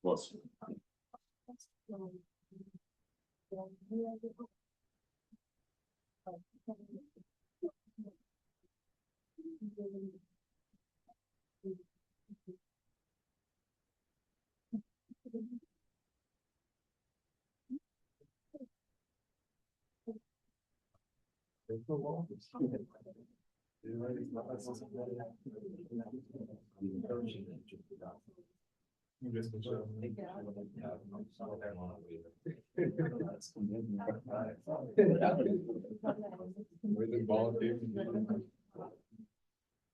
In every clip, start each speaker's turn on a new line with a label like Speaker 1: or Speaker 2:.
Speaker 1: Was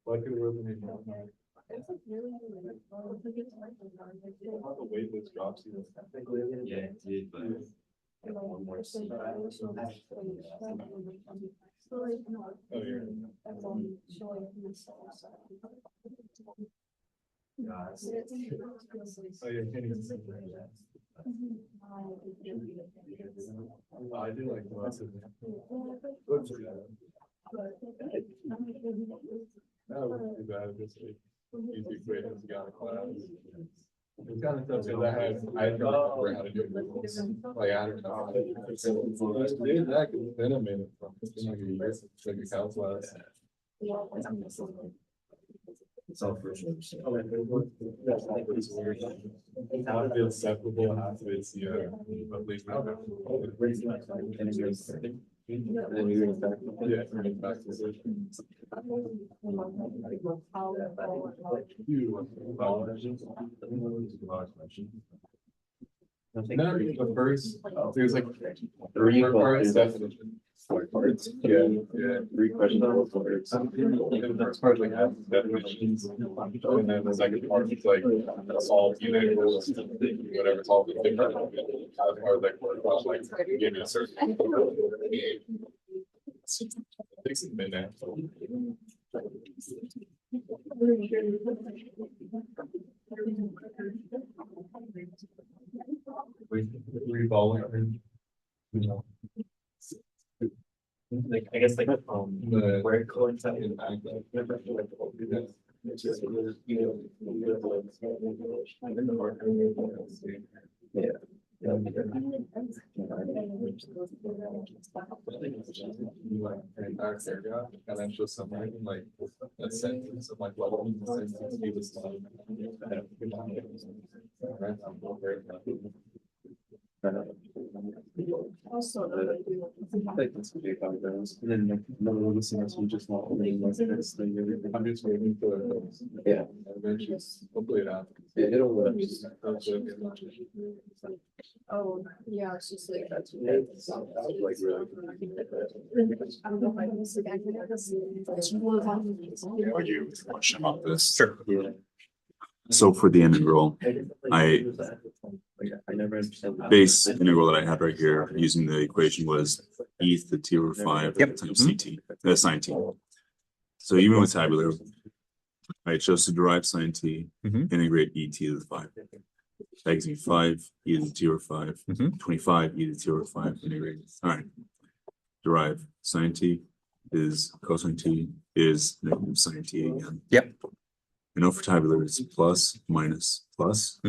Speaker 1: Like it was the waitlist drops you.
Speaker 2: Yeah, it did, but one more seat.
Speaker 1: Oh, yeah. Oh, yeah, Kenny's. I do like lots of. That was too bad this week. Easy quick, got a class. It's kind of tough because I had to remember how to do it. Like, I don't know. Dude, that could have been a minute from like a year, like a council class.
Speaker 2: It's all for sure.
Speaker 1: How to be acceptable, how to be, at least. Yeah, bring it back to the. No, the first, there's like
Speaker 2: Three
Speaker 1: first
Speaker 2: questions.
Speaker 1: definition.
Speaker 2: Parts.
Speaker 1: Yeah.
Speaker 2: 3 questions. Words.
Speaker 1: The first part like has definitions, and then the second part is like solve unit rules, whatever solve the thing. Part like give me a certain. Takes a minute. Revolving.
Speaker 2: Like, I guess like,
Speaker 1: The
Speaker 2: where it coincides. Yeah.
Speaker 1: And then just some like a sentence of like what the sentence be this time.
Speaker 3: Also,
Speaker 2: Like this would be how it goes. And then like another one listening to just not only like this thing.
Speaker 1: I'm just waiting for those.
Speaker 2: Yeah.
Speaker 1: Eventually, hopefully it happens.
Speaker 2: It'll work.
Speaker 3: oh, yeah, it's just like that's.
Speaker 2: Like really.
Speaker 3: I don't know if I can see that.
Speaker 4: Would you question about this?
Speaker 2: Sure. Yeah.
Speaker 4: So for the integral, I
Speaker 2: never understand.
Speaker 4: base integral that I had right here using the equation was e to the t over 5
Speaker 2: Yep.
Speaker 4: times ct, sine t. So even with tabular, I chose to derive sine t, integrate e t to the 5. That gives me 5 e to the t over 5, 25 e to the t over 5 integrate. All right. Derive sine t is cosine t is negative sine t again.
Speaker 5: Yep.
Speaker 4: I know for tabular it's plus, minus, plus.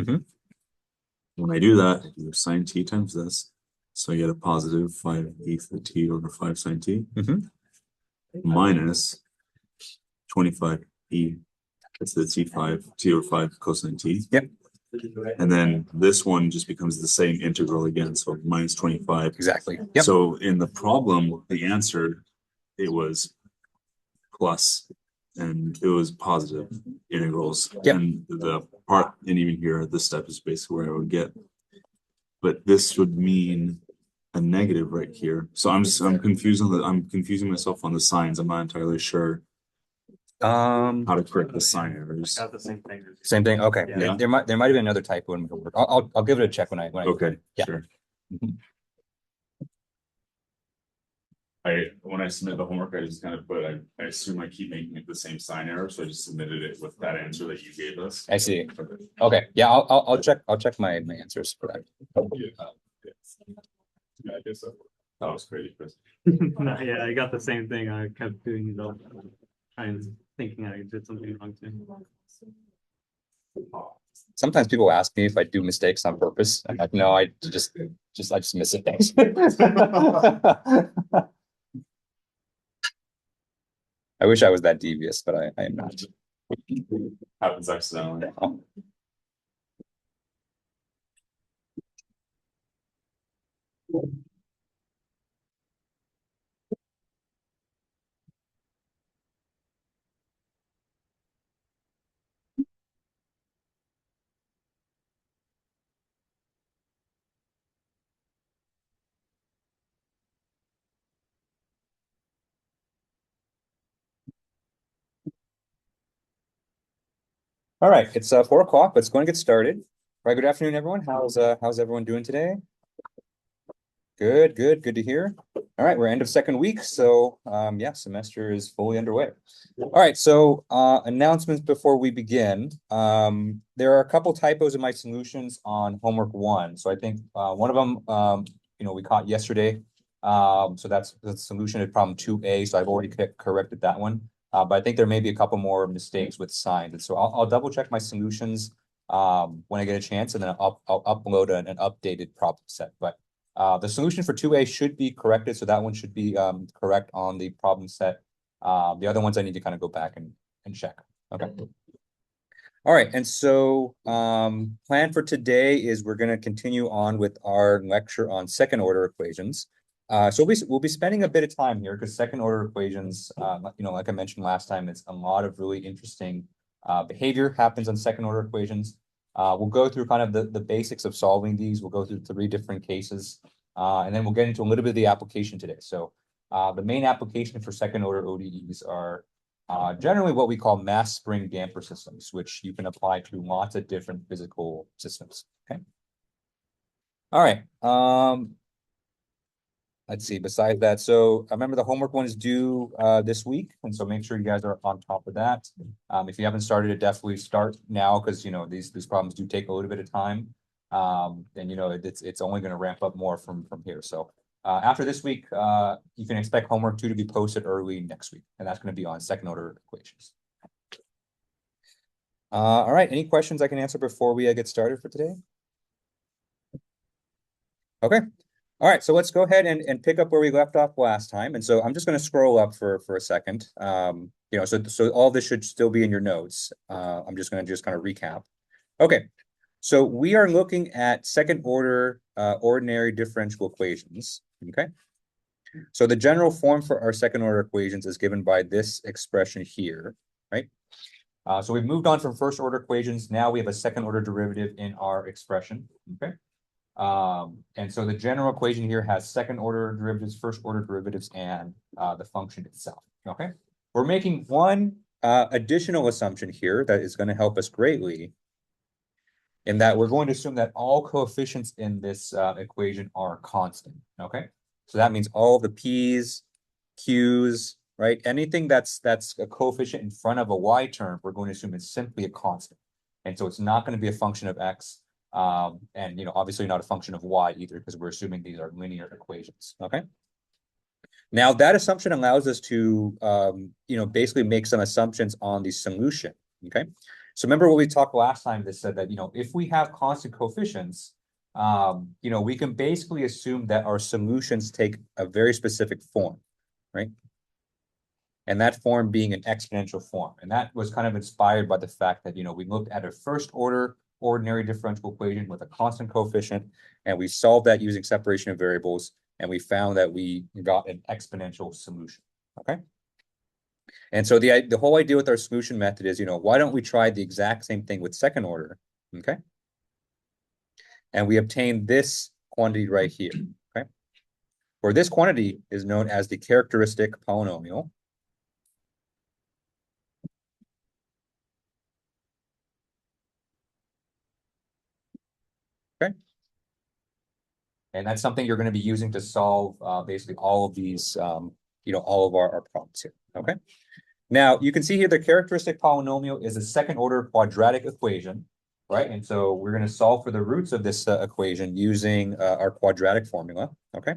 Speaker 4: When I do that, I do sine t times this. So I get a positive 5 e to the t over 5 sine t. Minus 25 e to the t5, t over 5 cosine t.
Speaker 5: Yep.
Speaker 4: And then this one just becomes the same integral again. So minus 25.
Speaker 5: Exactly. Yep.
Speaker 4: So in the problem, the answer, it was plus and it was positive integrals.
Speaker 5: Yep.
Speaker 4: And the part, and even here, this step is basically where I would get. But this would mean a negative right here. So I'm confused on I'm confusing myself on the signs. I'm not entirely sure how to correct the sign errors.
Speaker 2: Got the same thing.
Speaker 5: Same thing. Okay.
Speaker 4: Yeah.
Speaker 5: There might have been another typo in my homework. I'll give it a check when I
Speaker 4: Okay,
Speaker 5: Yeah.
Speaker 4: sure. When I submit the homework, I just kind of put, I assume I keep making it the same sign error, so I just submitted it with that answer that you gave us.
Speaker 5: I see. Okay. Yeah. I'll check my answers for that.
Speaker 1: Yeah, I guess so.
Speaker 4: That was crazy, Chris.
Speaker 6: No, yeah, I got the same thing. I kept doing it all, thinking I did something wrong too.
Speaker 5: Sometimes people ask me if I do mistakes on purpose. I'm like, no, I just miss it. Thanks. I wish I was that devious, but I am not.
Speaker 4: Happens accidentally.
Speaker 5: All right, it's 4 o'clock. Let's go and get started. All right, good afternoon, everyone. How's everyone doing today? Good to hear. All right, we're end of second week, so yeah, semester is fully underway. All right, so announcements before we begin. There are a couple typos in my solutions on homework 1. So I think one of them, we caught yesterday. So that's the solution to problem 2A. So I've already corrected that one. But I think there may be a couple more mistakes with signs. And so I'll double check my solutions when I get a chance, and then I'll upload an updated problem set. But the solution for 2A should be corrected. So that one should be correct on the problem set. The other ones I need to kind of go back and check. Okay. All right, and so plan for today is we're going to continue on with our lecture on second order equations. So we'll be spending a bit of time here because second order equations, like I mentioned last time, it's a lot of really interesting behavior happens on second order equations. We'll go through kind of the basics of solving these. We'll go through 3 different cases, and then we'll get into a little bit of the application today. So the main application for second order ODEs are generally what we call mass spring damper systems, which you can apply to lots of different physical systems. Okay. All right. Let's see. Besides that, so I remember the homework one is due this week, and so make sure you guys are on top of that. If you haven't started it, definitely start now because these problems do take a little bit of time. And it's only going to ramp up more from here. So after this week, you can expect homework 2 to be posted early next week, and that's going to be on second order equations. All right. Any questions I can answer before we get started for today? Okay. All right, so let's go ahead and pick up where we left off last time. And so I'm just going to scroll up for a second. So all this should still be in your notes. I'm just going to kind of recap. Okay, so we are looking at second order ordinary differential equations. Okay, so the general form for our second order equations is given by this expression here, right? So we've moved on from first order equations. Now we have a second order derivative in our expression. Okay. And so the general equation here has second order derivatives, first order derivatives, and the function itself. Okay. We're making one additional assumption here that is going to help us greatly in that we're going to assume that all coefficients in this equation are constant. Okay. So that means all the P's, Q's, right? Anything that's a coefficient in front of a Y term, we're going to assume it's simply a constant. And so it's not going to be a function of X. And obviously not a function of Y either, because we're assuming these are linear equations. Okay. Now that assumption allows us to, basically make some assumptions on the solution. Okay. So remember what we talked last time that said that, if we have constant coefficients, we can basically assume that our solutions take a very specific form, right? And that form being an exponential form. And that was kind of inspired by the fact that, we looked at a first order ordinary differential equation with a constant coefficient, and we solved that using separation of variables, and we found that we got an exponential solution. Okay. And so the whole idea with our solution method is, why don't we try the exact same thing with second order? Okay. And we obtain this quantity right here. Okay. Where this quantity is known as the characteristic polynomial. Okay. And that's something you're going to be using to solve basically all of these, all of our problems here. Okay. Now you can see here the characteristic polynomial is a second order quadratic equation, right? And so we're going to solve for the roots of this equation using our quadratic formula. Okay.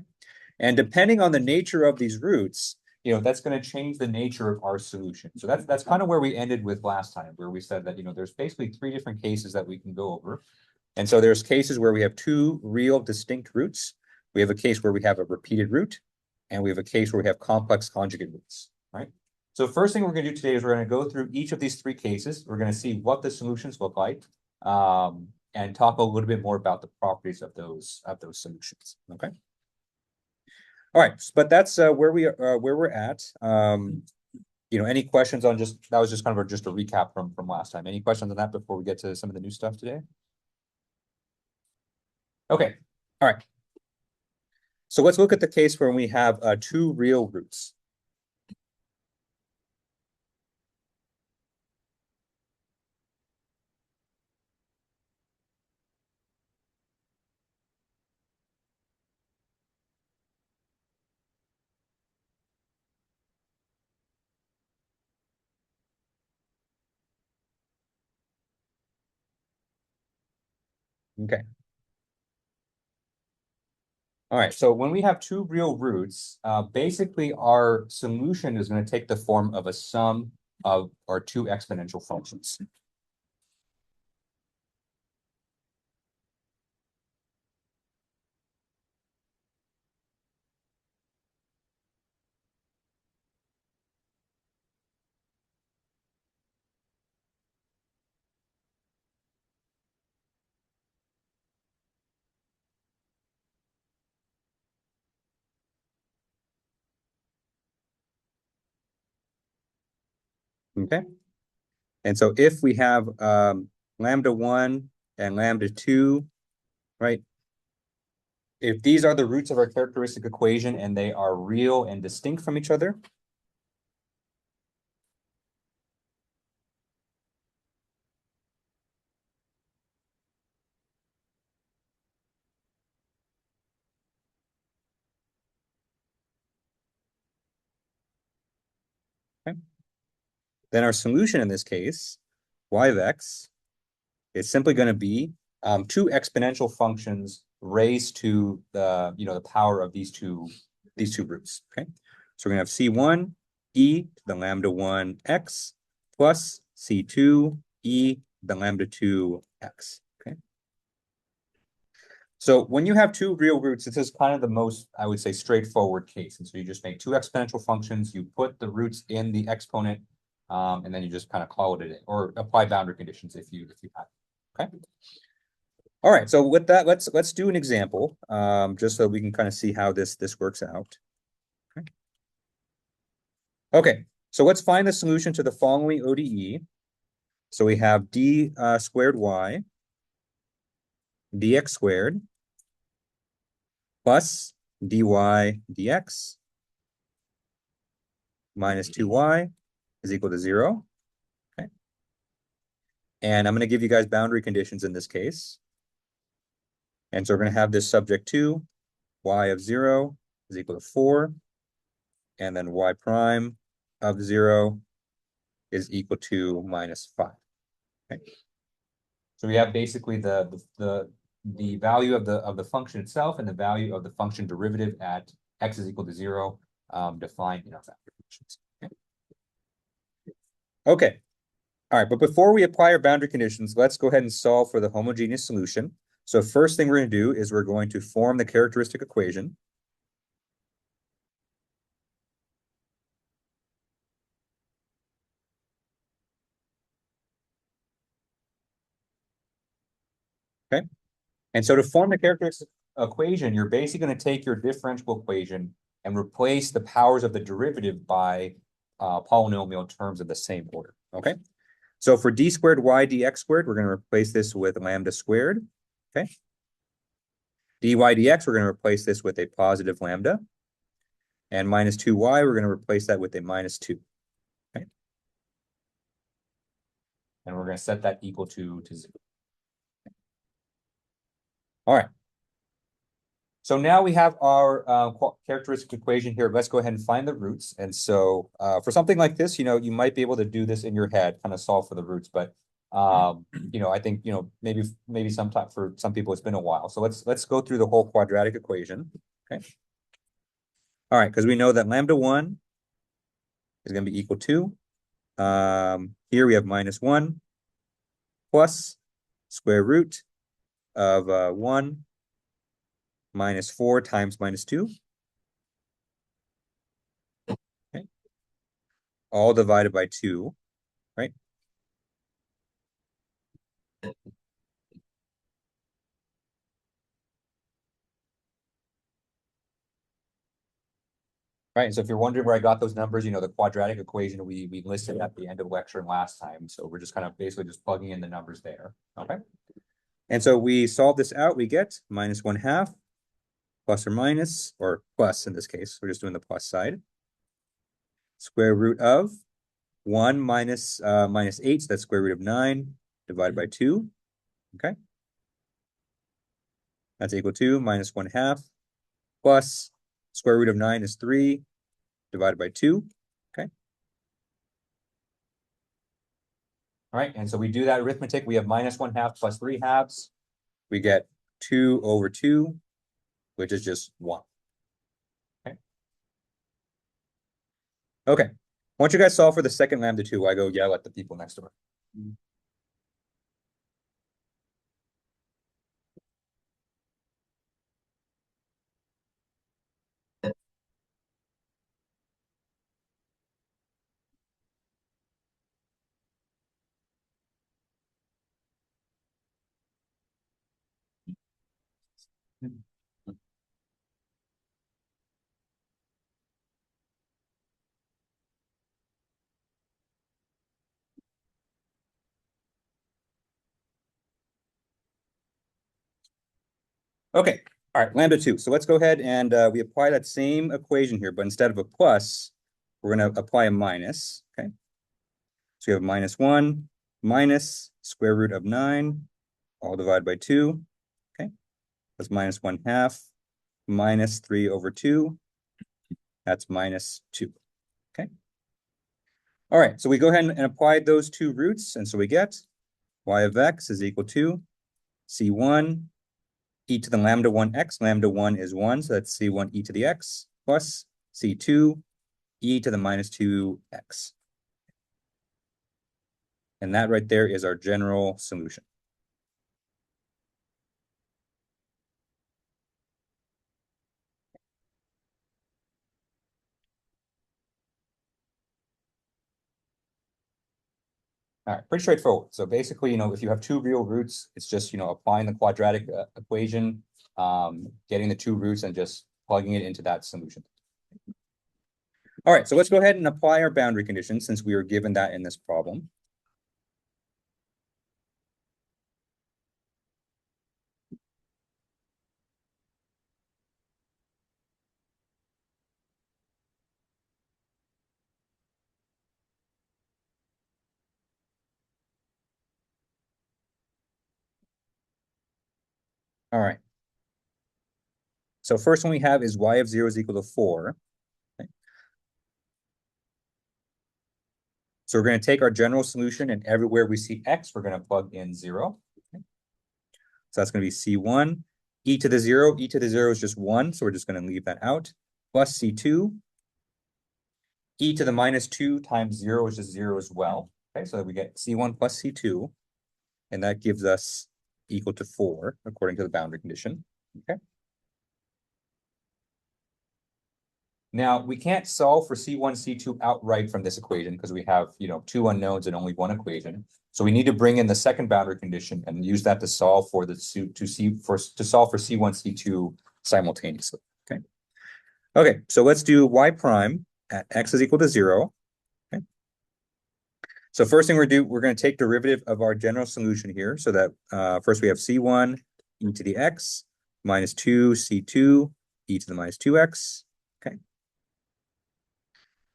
Speaker 5: And depending on the nature of these roots, that's going to change the nature of our solution. So that's kind of where we ended with last time, where we said that, there's basically 3 different cases that we can go over. And so there's cases where we have 2 real distinct roots. We have a case where we have a repeated root, and we have a case where we have complex conjugate roots, right? So first thing we're going to do today is we're going to go through each of these 3 cases. We're going to see what the solutions look like, and talk a little bit more about the properties of those solutions. Okay. All right, but that's where we're at. Any questions on that was just kind of just a recap from last time. Any questions on that before we get to some of the new stuff today? Okay. All right. So let's look at the case where we have 2 real roots. Okay. All right, so when we have 2 real roots, basically our solution is going to take the form of a sum of our 2 exponential functions. Okay. And so if we have lambda 1 and lambda 2, right? If these are the roots of our characteristic equation and they are real and distinct from each other, okay, then our solution in this case, y of x, is simply going to be two exponential functions raised to the, the power of these two roots. Okay, so we're going to have c1 e to the lambda 1 x plus c2 e to the lambda 2 x. Okay. So when you have two real roots, this is kind of the most, I would say, straightforward case. And so you just make two exponential functions, you put the roots in the exponent, and then you just kind of call it in, or apply boundary conditions if you have. Okay. All right. So with that, let's do an example, just so we can kind of see how this works out. Okay. Okay. So let's find the solution to the following ODE. So we have d squared y dx squared plus dy dx minus 2y is equal to 0. Okay. And I'm going to give you guys boundary conditions in this case. And so we're going to have this subject to y of 0 is equal to 4. And then y prime of 0 is equal to minus 5. Okay. So we have basically the value of the function itself and the value of the function derivative at x is equal to 0 defined in our boundary conditions. Okay. Okay. All right, but before we apply our boundary conditions, let's go ahead and solve for the homogeneous solution. So first thing we're going to do is we're going to form the characteristic equation. Okay. And so to form the characteristic equation, you're basically going to take your differential equation and replace the powers of the derivative by polynomial terms of the same order. Okay. So for d squared y dx squared, we're going to replace this with lambda squared. Okay. dy dx, we're going to replace this with a positive lambda. And minus 2y, we're going to replace that with a minus 2. Okay. And we're going to set that equal to 0. All right. So now we have our characteristic equation here. Let's go ahead and find the roots. And so for something like this, you might be able to do this in your head, kind of solve for the roots. But, I think, maybe sometime for some people, it's been a while. So let's go through the whole quadratic equation. Okay. All right. Because we know that lambda 1 is going to be equal to, here we have minus 1 plus square root of 1 minus 4 times minus 2. Okay. All divided by 2, right? Right. So if you're wondering where I got those numbers, the quadratic equation we listed at the end of lecture last time. So we're just kind of basically just plugging in the numbers there. Okay. And so we solve this out, we get minus 1/2 plus or minus, or plus in this case, we're just doing the plus side. Square root of 1 minus 8, so that's square root of 9 divided by 2. Okay. That's equal to minus 1/2 plus square root of 9 is 3 divided by 2. Okay. All right. And so we do that arithmetic. We have minus 1/2 plus 3/2. We get 2 over 2, which is just 1. Okay. Okay. Once you guys solve for the second lambda 2, I go yell at the people next door. Okay, all right, lambda 2. So let's go ahead and we apply that same equation here, but instead of a plus, we're going to apply a minus. Okay. So we have -1 minus square root of 9, all divided by 2. Okay. That's -1/2 minus 3/2. That's -2. Okay. All right, so we go ahead and apply those two roots, and so we get y of x is equal to c1 e to the lambda 1x. Lambda 1 is 1, so that's c1 e to the x plus c2 e to the -2x. And that right there is our general solution. All right, pretty straightforward. So basically, if you have two real roots, it's just, applying the quadratic equation, getting the two roots and just plugging it into that solution. All right, so let's go ahead and apply our boundary conditions since we were given that in this problem. All right. So first one we have is y of 0 is equal to 4. Okay. So we're going to take our general solution, and everywhere we see x, we're going to plug in 0. Okay. So that's going to be c1 e to the 0. E to the 0 is just 1, so we're just going to leave that out. Plus c2 e to the -2 times 0 is just 0 as well. Okay, so we get c1 plus c2, and that gives us equal to 4 according to the boundary condition. Okay. Now, we can't solve for C1, C2 outright from this equation because we have, two unknowns and only one equation. So we need to bring in the second boundary condition and use that to solve for to solve for C1, C2 simultaneously. Okay. Okay, so let's do y prime at x is equal to 0. Okay. So first thing we're going to take derivative of our general solution here. So that first we have C1 e to the x minus 2 C2 e to the -2x. Okay.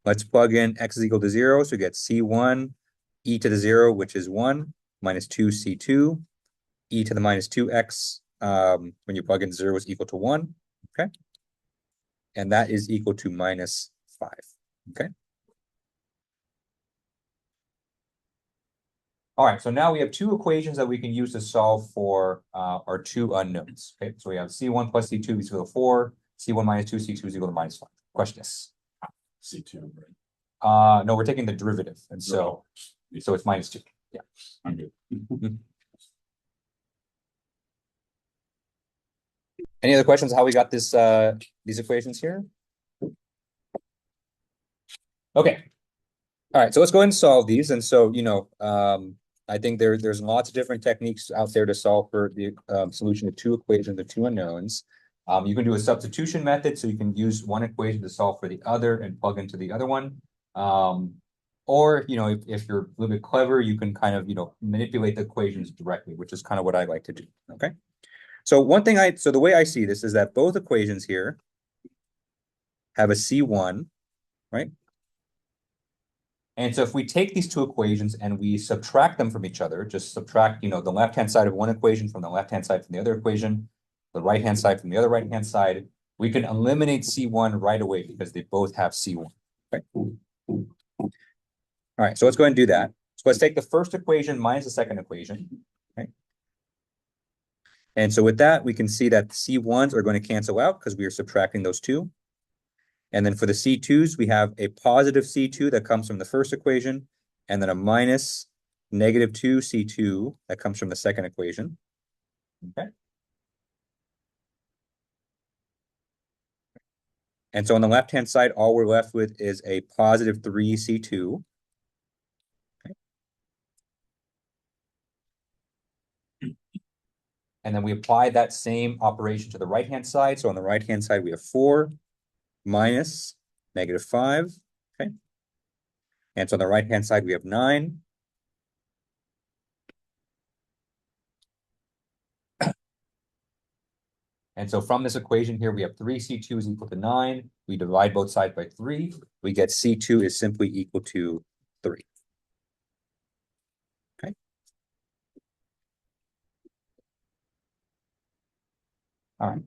Speaker 5: Let's plug in x is equal to 0. So we get c1 e to the 0, which is 1, minus 2 c2 e to the -2x. When you plug in 0 is equal to 1. Okay. And that is equal to -5. Okay. All right, so now we have two equations that we can use to solve for our two unknowns. Okay, so we have c1 plus c2 is equal to 4, c1 minus 2, c2 is equal to -5. Question is
Speaker 4: C2, right?
Speaker 5: no, we're taking the derivative, and so it's -2. Yeah.
Speaker 4: I'm good.
Speaker 5: Any other questions on how we got this these equations here? Okay. All right, so let's go ahead and solve these. And so, I think there's lots of different techniques out there to solve for the solution of two equations of two unknowns. You can do a substitution method, so you can use one equation to solve for the other and plug into the other one. Or, if you're a little bit clever, you can kind of, manipulate the equations directly, which is kind of what I like to do. Okay. So so the way I see this is that both equations here have a C1, right? And so if we take these two equations and we subtract them from each other, just subtract, the left-hand side of one equation from the left-hand side from the other equation, the right-hand side from the other right-hand side, we can eliminate C1 right away because they both have C1. Okay. All right, so let's go ahead and do that. So let's take the first equation minus the second equation. Okay. And so with that, we can see that C1s are going to cancel out because we are subtracting those two. And then for the C2s, we have a positive C2 that comes from the first equation, and then a minus -2 C2 that comes from the second equation. Okay. And so on the left-hand side, all we're left with is a positive 3 C2. Okay. And then we apply that same operation to the right-hand side. So on the right-hand side, we have 4 minus -5. Okay. And so on the right-hand side, we have 9. And so from this equation here, we have 3C2 is equal to 9. We divide both sides by 3. We get C2 is simply equal to 3. Okay. All right.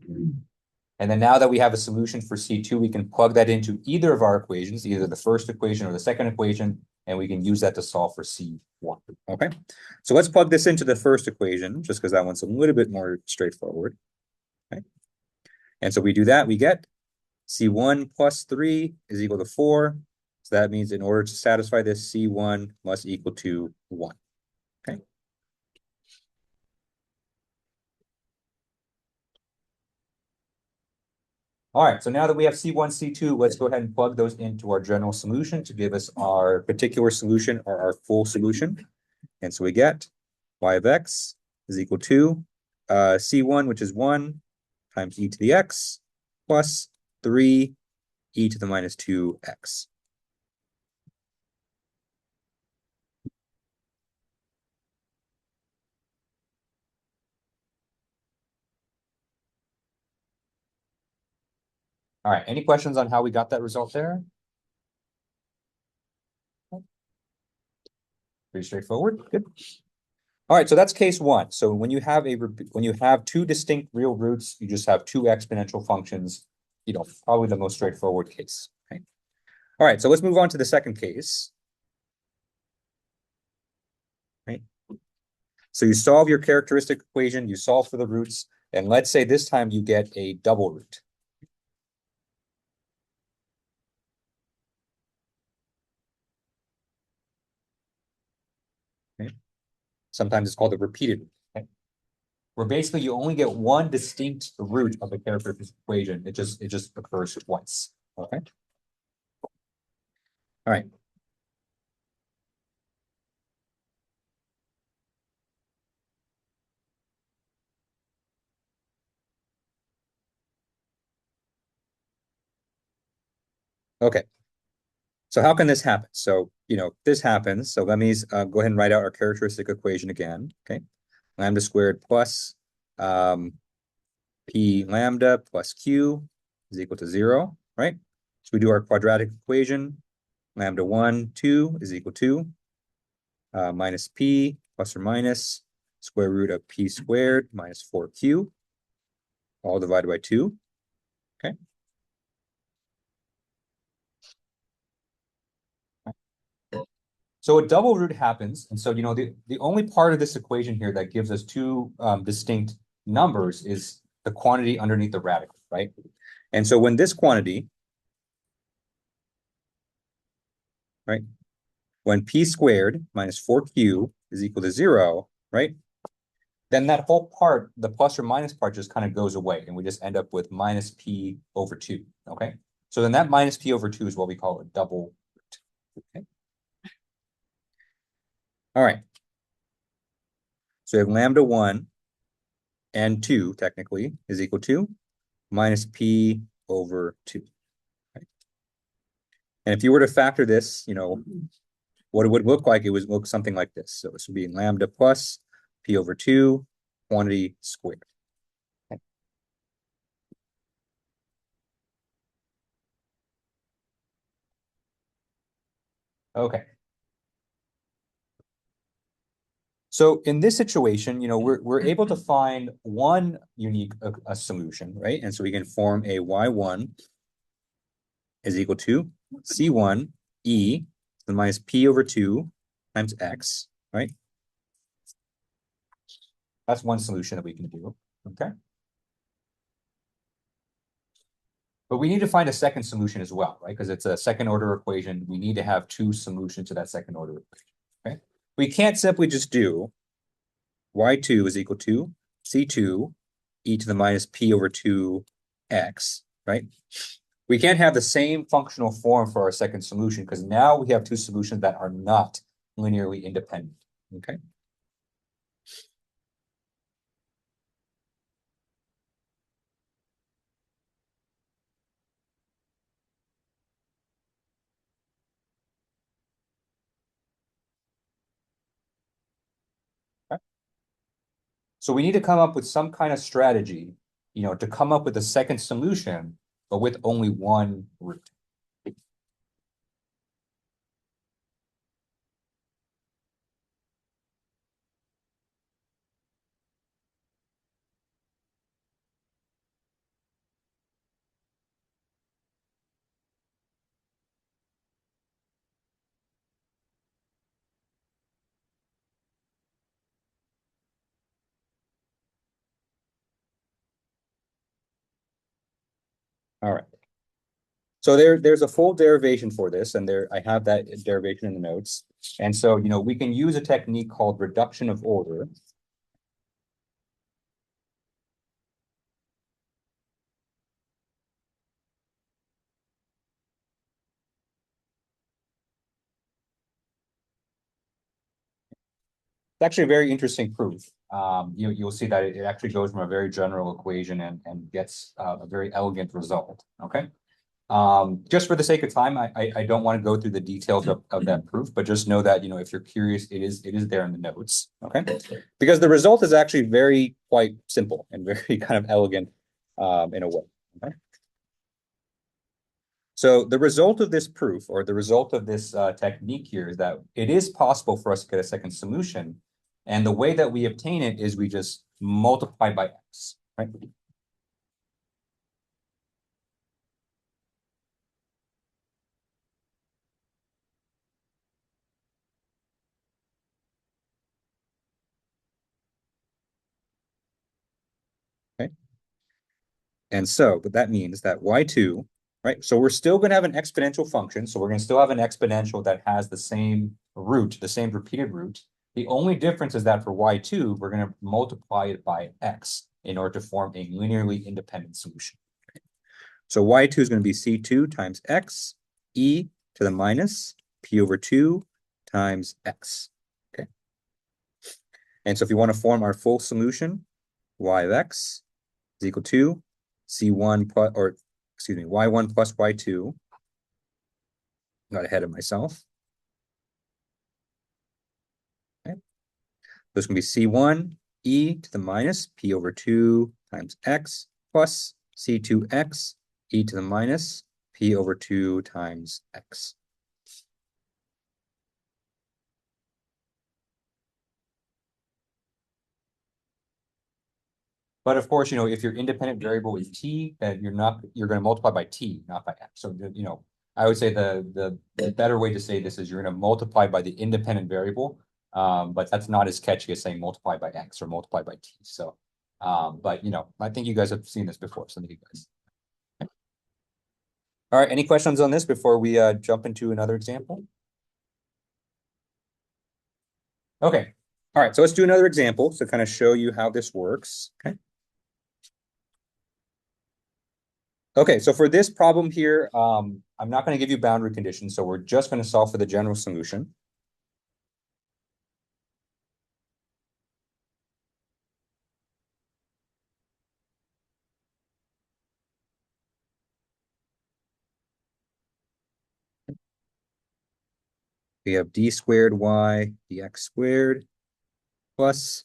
Speaker 5: And then now that we have a solution for C2, we can plug that into either of our equations, either the first equation or the second equation, and we can use that to solve for C1. Okay. So let's plug this into the first equation, just because that one's a little bit more straightforward. Okay. And so we do that, we get C1 plus 3 is equal to 4. So that means in order to satisfy this, C1 must equal to 1. Okay. All right, so now that we have C1, C2, let's go ahead and plug those into our general solution to give us our particular solution or our full solution. And so we get y of x is equal to C1, which is 1, times e to the x, plus 3 e to the minus 2x. All right, any questions on how we got that result there? Pretty straightforward, good. All right, so that's case one. So when you have two distinct real roots, you just have two exponential functions, probably the most straightforward case. Okay. All right, so let's move on to the second case. Right. So you solve your characteristic equation, you solve for the roots, and let's say this time you get a double root. Okay. Sometimes it's called a repeated root. Okay. Where basically you only get one distinct root of the characteristic equation. It just occurs twice. Okay. All right. Okay. So how can this happen? So, this happens. So let me go ahead and write out our characteristic equation again. Okay. Lambda squared plus P lambda plus Q is equal to 0, right? So we do our quadratic equation. Lambda 1, 2 is equal to minus P plus or minus square root of P squared minus 4Q, all divided by 2. Okay. So a double root happens, and so the only part of this equation here that gives us two distinct numbers is the quantity underneath the radical, right? And so when this quantity, right, when p squared minus 4q is equal to 0, right, then that whole part, the plus or minus part, just kind of goes away, and we just end up with minus p over 2, okay? So then that minus p over 2 is what we call a double root, okay? All right. So we have lambda 1 and 2, technically, is equal to minus p over 2. Right? And if you were to factor this, what it would look like, it would look something like this. So this would be lambda plus p over 2, quantity squared. Okay. Okay. So in this situation, we're able to find one unique a solution, right? And so we can form a y1 is equal to c1 e to the minus p over 2 times x, right? That's one solution that we can do, okay? But we need to find a second solution as well, right? Because it's a second order equation. We need to have two solutions to that second order equation, okay? We can't simply just do y2 is equal to c2 e to the minus p over 2x, right? We can't have the same functional form for our second solution because now we have two solutions that are not linearly independent, okay? So we need to come up with some kind of strategy to come up with a second solution, but with only one root. All right. So there's a full derivation for this, and I have that derivation in the notes. And so, we can use a technique called reduction of order. It's actually a very interesting proof. You'll see that it actually goes from a very general equation and gets a very elegant result. Okay. Just for the sake of time, I don't want to go through the details of that proof, but just know that, if you're curious, it is there in the notes. Okay. Because the result is actually quite simple and very kind of elegant in a way. Okay. So the result of this proof, or the result of this technique here, is that it is possible for us to get a second solution. And the way that we obtain it is we just multiply by x, right? Okay. And so what that means that y2, right? So we're still going to have an exponential function. So we're going to still have an exponential that has the same root, the same repeated root. The only difference is that for y2, we're going to multiply it by x in order to form a linearly independent solution. So y2 is going to be c2 times x, e to the minus p over 2 times x. Okay. And so if you want to form our full solution, y of x is equal to c1 plus, or excuse me, y1 plus y2. Got ahead of myself. Okay. So it's going to be c1 e to the minus p over 2 times x plus c2x e to the minus p over 2 times x. But of course, if your independent variable is t, then you're going to multiply by t, not by x. So, I would say the better way to say this is you're going to multiply by the independent variable, but that's not as catchy as saying multiply by x or multiply by t. So, but I think you guys have seen this before, some of you guys. Okay. All right, any questions on this before we jump into another example? Okay, all right, so let's do another example to kind of show you how this works. Okay. Okay, so for this problem here, I'm not going to give you boundary conditions, so we're just going to solve for the general solution. We have d squared y dx squared plus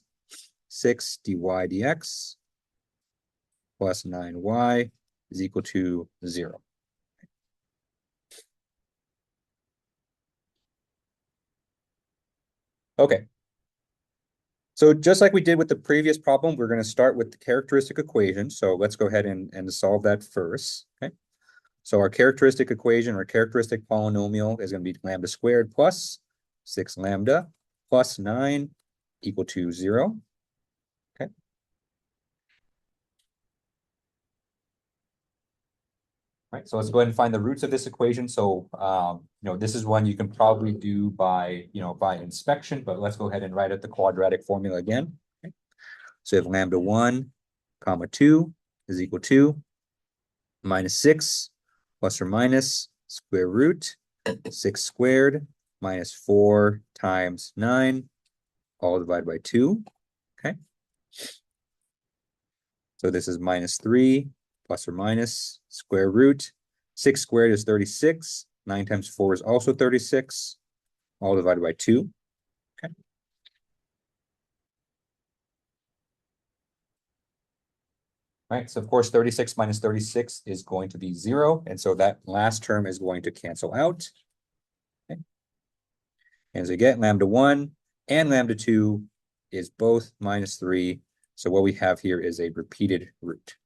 Speaker 5: 6 dy dx plus 9y is equal to 0. Okay. So just like we did with the previous problem, we're going to start with the characteristic equation. So let's go ahead and solve that first. Okay. So our characteristic equation, or characteristic polynomial, is going to be lambda squared plus 6 lambda plus 9 equal to 0. Okay. Right, so let's go ahead and find the roots of this equation. So, this is one you can probably do by inspection, but let's go ahead and write out the quadratic formula again. Okay. So we have lambda 1, comma 2 is equal to minus 6 plus or minus square root 6 squared minus 4 times 9, all divided by 2. Okay. So this is minus 3 plus or minus square root. 6 squared is 36. 9 times 4 is also 36, all divided by 2. Okay. right? So of course, 36 minus 36 is going to be 0. And so that last term is going to cancel out. Okay. And as we get lambda 1 and lambda 2 is both minus 3. So what we have here is a repeated root.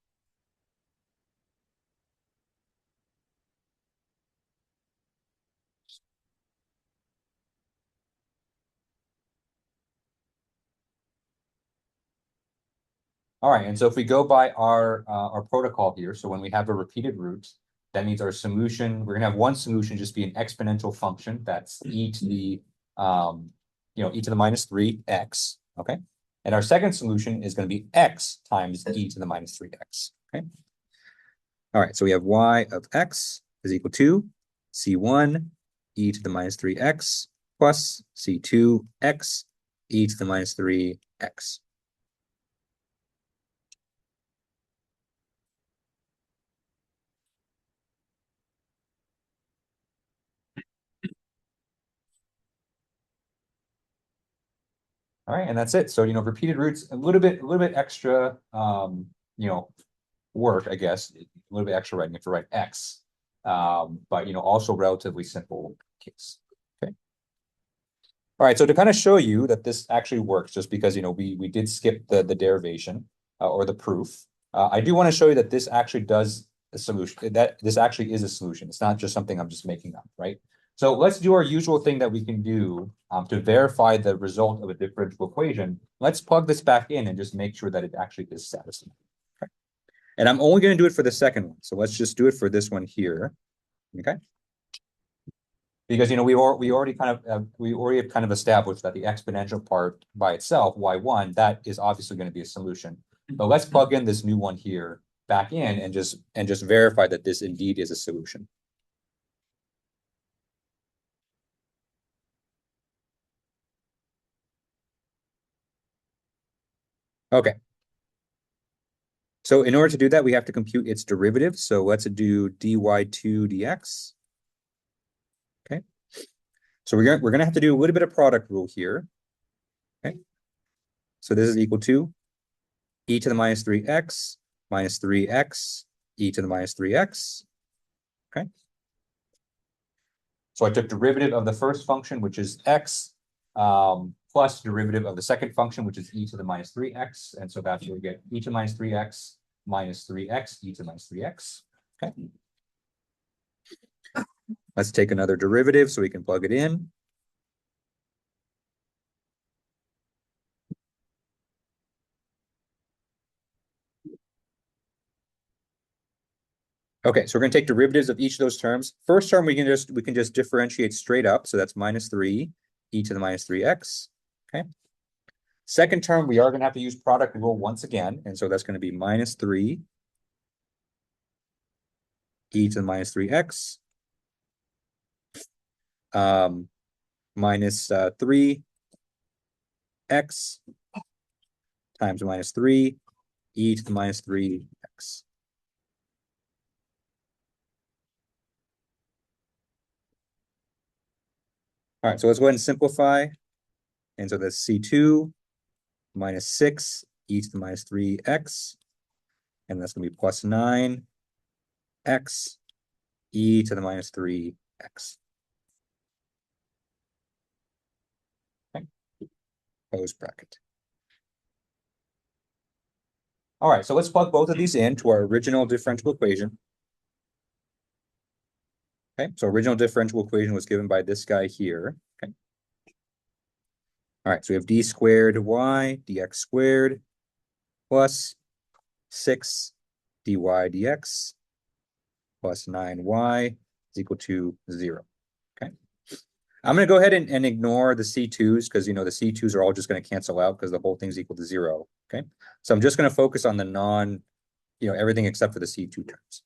Speaker 5: All right, and so if we go by our protocol here, so when we have a repeated root, that means our solution, we're gonna have one solution just be an exponential function that's e to the e to the minus 3x, okay? And our second solution is going to be x times e to the minus 3x, okay? All right, so we have y of x is equal to c1 e to the minus 3x plus c2 x e to the minus 3x. All right, and that's it. So, repeated roots, a little bit extra, work, I guess, a little bit extra writing. You have to write x, but, also relatively simple case. Okay. All right, so to kind of show you that this actually works, just because, we did skip the derivation or the proof, I do want to show you that this actually does a solution, that this actually is a solution. It's not just something I'm just making up, right? So let's do our usual thing that we can do to verify the result of a differential equation. Let's plug this back in and just make sure that it actually is satisfied. Okay. And I'm only going to do it for the second one. So let's just do it for this one here. Okay. Because we already have kind of established that the exponential part by itself, y1, that is obviously going to be a solution. But let's plug in this new one here back in and just verify that this indeed is a solution. Okay. So in order to do that, we have to compute its derivative. So let's do dy2 dx. Okay. So we're going to have to do a little bit of product rule here. Okay. So this is equal to e to the minus 3x minus 3x e to the minus 3x. Okay. So I took derivative of the first function, which is x, plus derivative of the second function, which is e to the minus 3x. And so that's where we get e to the minus 3x minus 3x e to the minus 3x. Okay. Let's take another derivative so we can plug it in. Okay, so we're going to take derivatives of each of those terms. First term, we can just differentiate straight up. So that's minus 3 e to the minus 3x. Okay. Second term, we are going to have to use product rule once again. And so that's going to be minus 3 e to the minus 3x minus 3x times minus 3 e to the minus 3x. All right, so let's go ahead and simplify. And so that's C2 minus 6 e to the minus 3x. And that's going to be plus 9x e to the minus 3x. Okay. Close bracket. All right, so let's plug both of these into our original differential equation. Okay, so original differential equation was given by this guy here. Okay. All right, so we have d squared y dx squared plus 6 dy dx plus 9y is equal to 0. Okay. I'm going to go ahead and ignore the C2s because, the C2s are all just going to cancel out because the whole thing's equal to 0. Okay. So I'm just going to focus on the everything except for the C2 terms.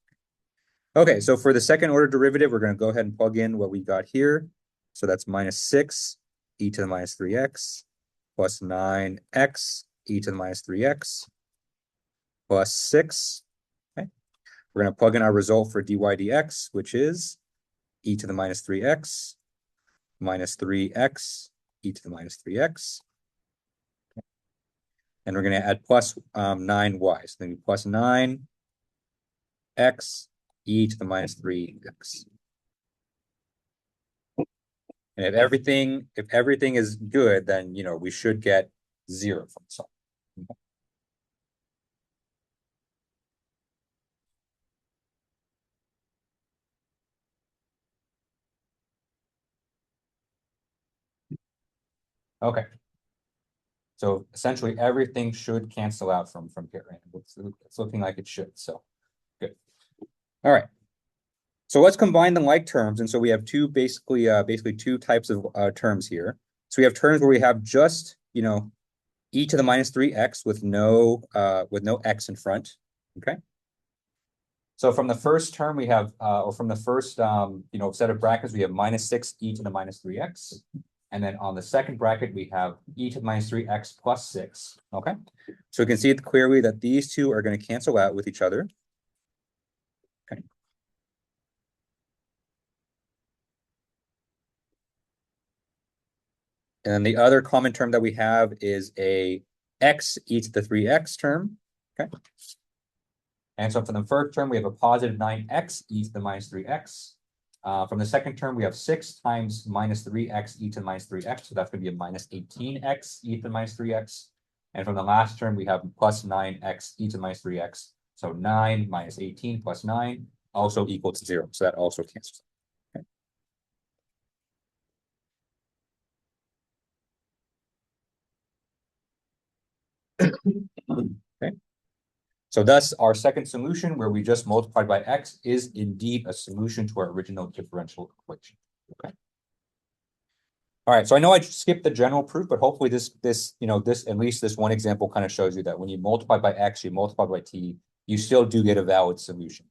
Speaker 5: Okay, so for the second order derivative, we're going to go ahead and plug in what we got here. So that's minus 6 e to the minus 3x plus 9x e to the minus 3x plus 6. Okay. We're going to plug in our result for dy dx, which is e to the minus 3x minus 3x e to the minus 3x. Okay. and we're going to add plus 9y. So then plus 9x e to the minus 3x. And if everything is good, then we should get 0 from this. Okay. So essentially everything should cancel out from here. It's looking like it should. So good. All right. So let's combine the like terms. And so we have basically two types of terms here. So we have terms where we have just, e to the minus 3x with no x in front. Okay. So from the first term we have, or from the first, set of brackets, we have minus 6 e to the minus 3x. And then on the second bracket, we have e to the minus 3x plus 6. Okay. So we can see clearly that these two are going to cancel out with each other. Okay. And then the other common term that we have is a x e to the 3x term. Okay. And so from the first term, we have a positive 9x e to the minus 3x. From the second term, we have 6 times minus 3x e to the minus 3x. So that's going to be a minus 18x e to the minus 3x. And from the last term, we have plus 9x e to the minus 3x. So 9 minus 18 plus 9 also equal to 0. So that also cancels. Okay. So thus, our second solution, where we just multiplied by x, is indeed a solution to our original differential equation. Okay. All right. So I know I skipped the general proof, but hopefully this at least this one example kind of shows you that when you multiply by x, you multiply by t, you still do get a valid solution.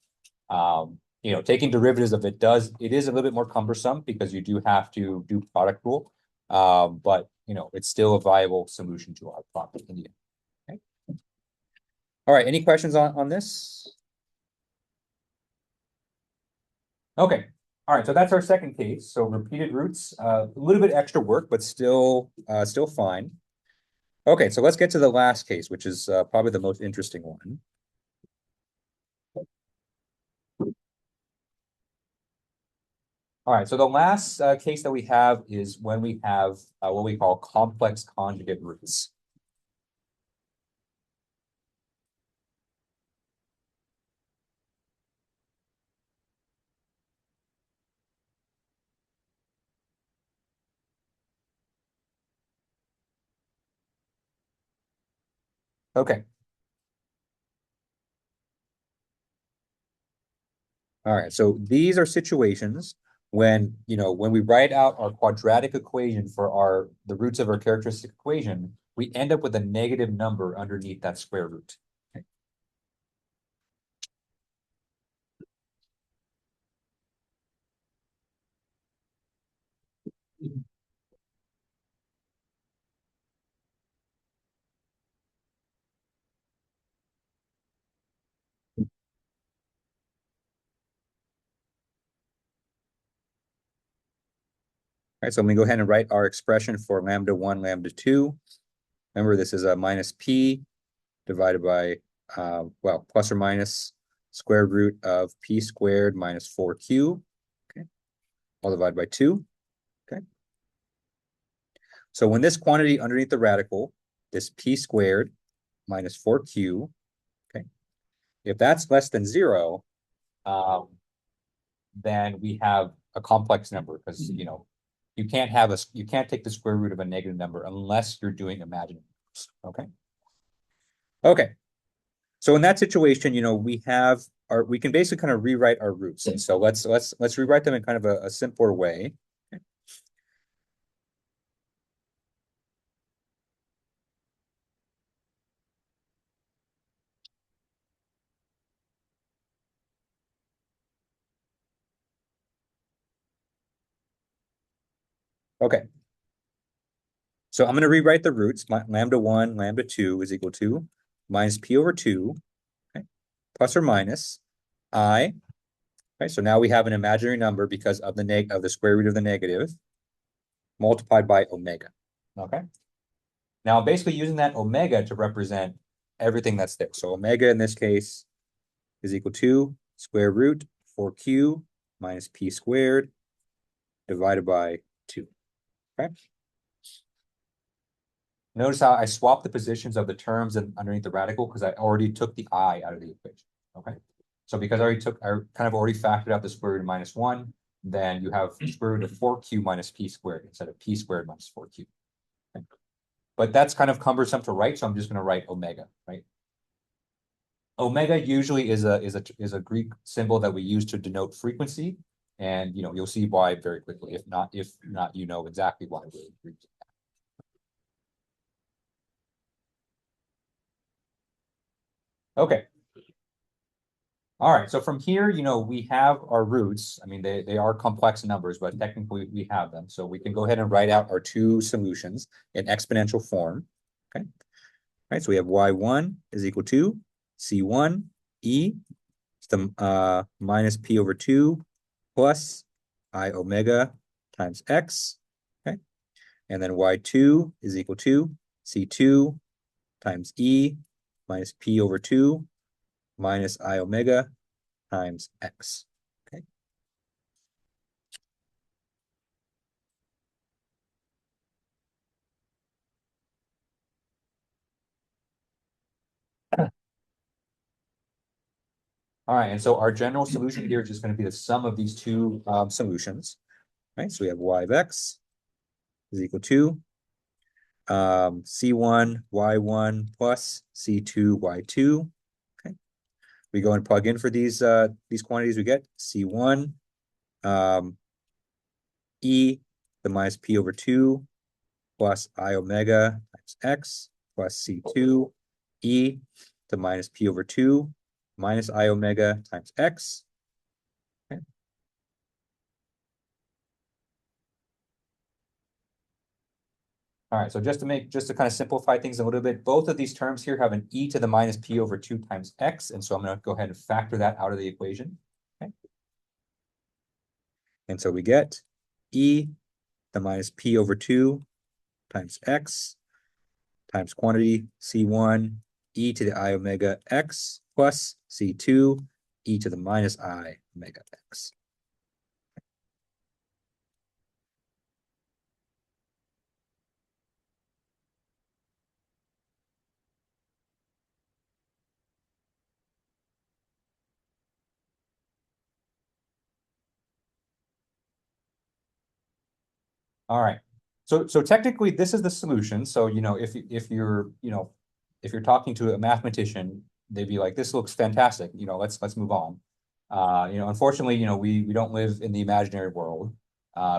Speaker 5: Taking derivatives of it is a little bit more cumbersome because you do have to do product rule. But it's still a viable solution to our problem in the end. All right, any questions on this? Okay, all right, so that's our second case. So repeated roots, a little bit extra work, but still fine. Okay, so let's get to the last case, which is probably the most interesting one. All right, so the last case that we have is when we have what we call complex conjugate roots. Okay. All right, so these are situations when we write out our quadratic equation for the roots of our characteristic equation, we end up with a negative number underneath that square root. Okay. All right, so I'm going to go ahead and write our expression for lambda 1, lambda 2. Remember, this is a minus p divided by, plus or minus square root of p squared minus 4q. Okay, all divided by 2. Okay. So when this quantity underneath the radical, this p squared minus 4q, okay, if that's less than 0, then we have a complex number because, you can't take the square root of a negative number unless you're doing imaginary numbers. Okay. Okay. So in that situation, we can basically kind of rewrite our roots. And so let's rewrite them in kind of a simpler way. Okay. So I'm going to rewrite the roots. Lambda 1, lambda 2 is equal to minus p over 2, okay, plus or minus I. Okay, so now we have an imaginary number because of the square root of the negative multiplied by omega. Okay. Now I'm basically using that omega to represent everything that's there. So omega in this case is equal to square root 4q minus p squared divided by 2. Okay. Notice how I swapped the positions of the terms underneath the radical because I already took the I out of the equation. Okay. So because I kind of already factored out the square root of -1, then you have square root of 4q minus p squared instead of p squared minus 4q. Okay. But that's kind of cumbersome to write, so I'm just going to write omega, right? Omega usually is a Greek symbol that we use to denote frequency, and you'll see why very quickly. If not, you know exactly why we're using that. Okay. All right. So from here, we have our roots. I mean, they are complex numbers, but technically we have them. So we can go ahead and write out our two solutions in exponential form. Okay. All right. So we have y1 is equal to c1 e to the minus p over 2 plus I omega times x. Okay. And then y2 is equal to c2 times e minus p over 2 minus I omega times x. Okay. All right, and so our general solution here is just going to be the sum of these two solutions. Right, so we have y of x is equal to c1 y1 plus c2 y2. Okay, we go and plug in for these quantities. We get c1 e the minus p over 2 plus I omega times x plus c2 e the minus p over 2 minus I omega times x. Okay. All right, so just to kind of simplify things a little bit, both of these terms here have an e to the minus p over 2 times x, and so I'm going to go ahead and factor that out of the equation. Okay. And so we get e the minus p over 2 times x times quantity c1 e to the I omega x plus c2 e to the minus I omega x. All right. So technically this is the solution. So, if you're talking to a mathematician, they'd be like, this looks fantastic. Let's move on. Unfortunately, we don't live in the imaginary world.